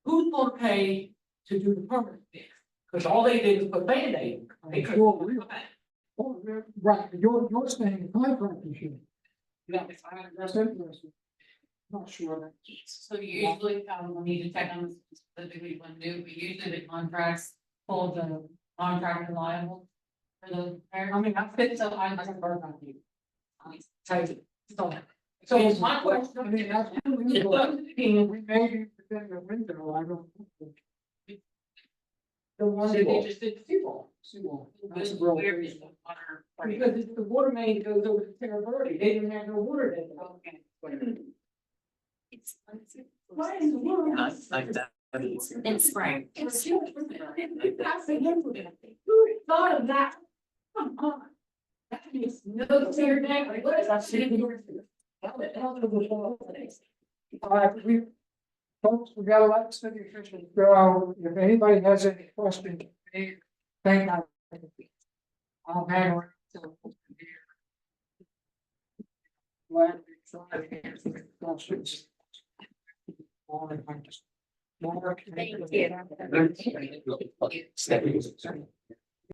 Who's gonna pay to do the permanent fix? Because all they did was put Band-Aid. They couldn't.
Right, you're saying contractor should.
Yeah.
That's interesting. Not sure.
So usually, we need to check on this specifically when new, but usually the contracts hold the contractor liable for the repair.
I mean, I fit
So I'm like a bird on you.
So my question.
I mean, that's. We may be within the window, I don't. The one.
So they just did seawall.
That's a real.
Because if the water main goes over to Terra Verde, they didn't have no water there. Okay. Why is the water?
In spring.
Who thought of that? Come on. That is no tear down. What is that?
We, folks, we gotta let city officials go. If anybody has any questions, thank you. I'll hang around till. Glad to try to answer the questions. Thank you.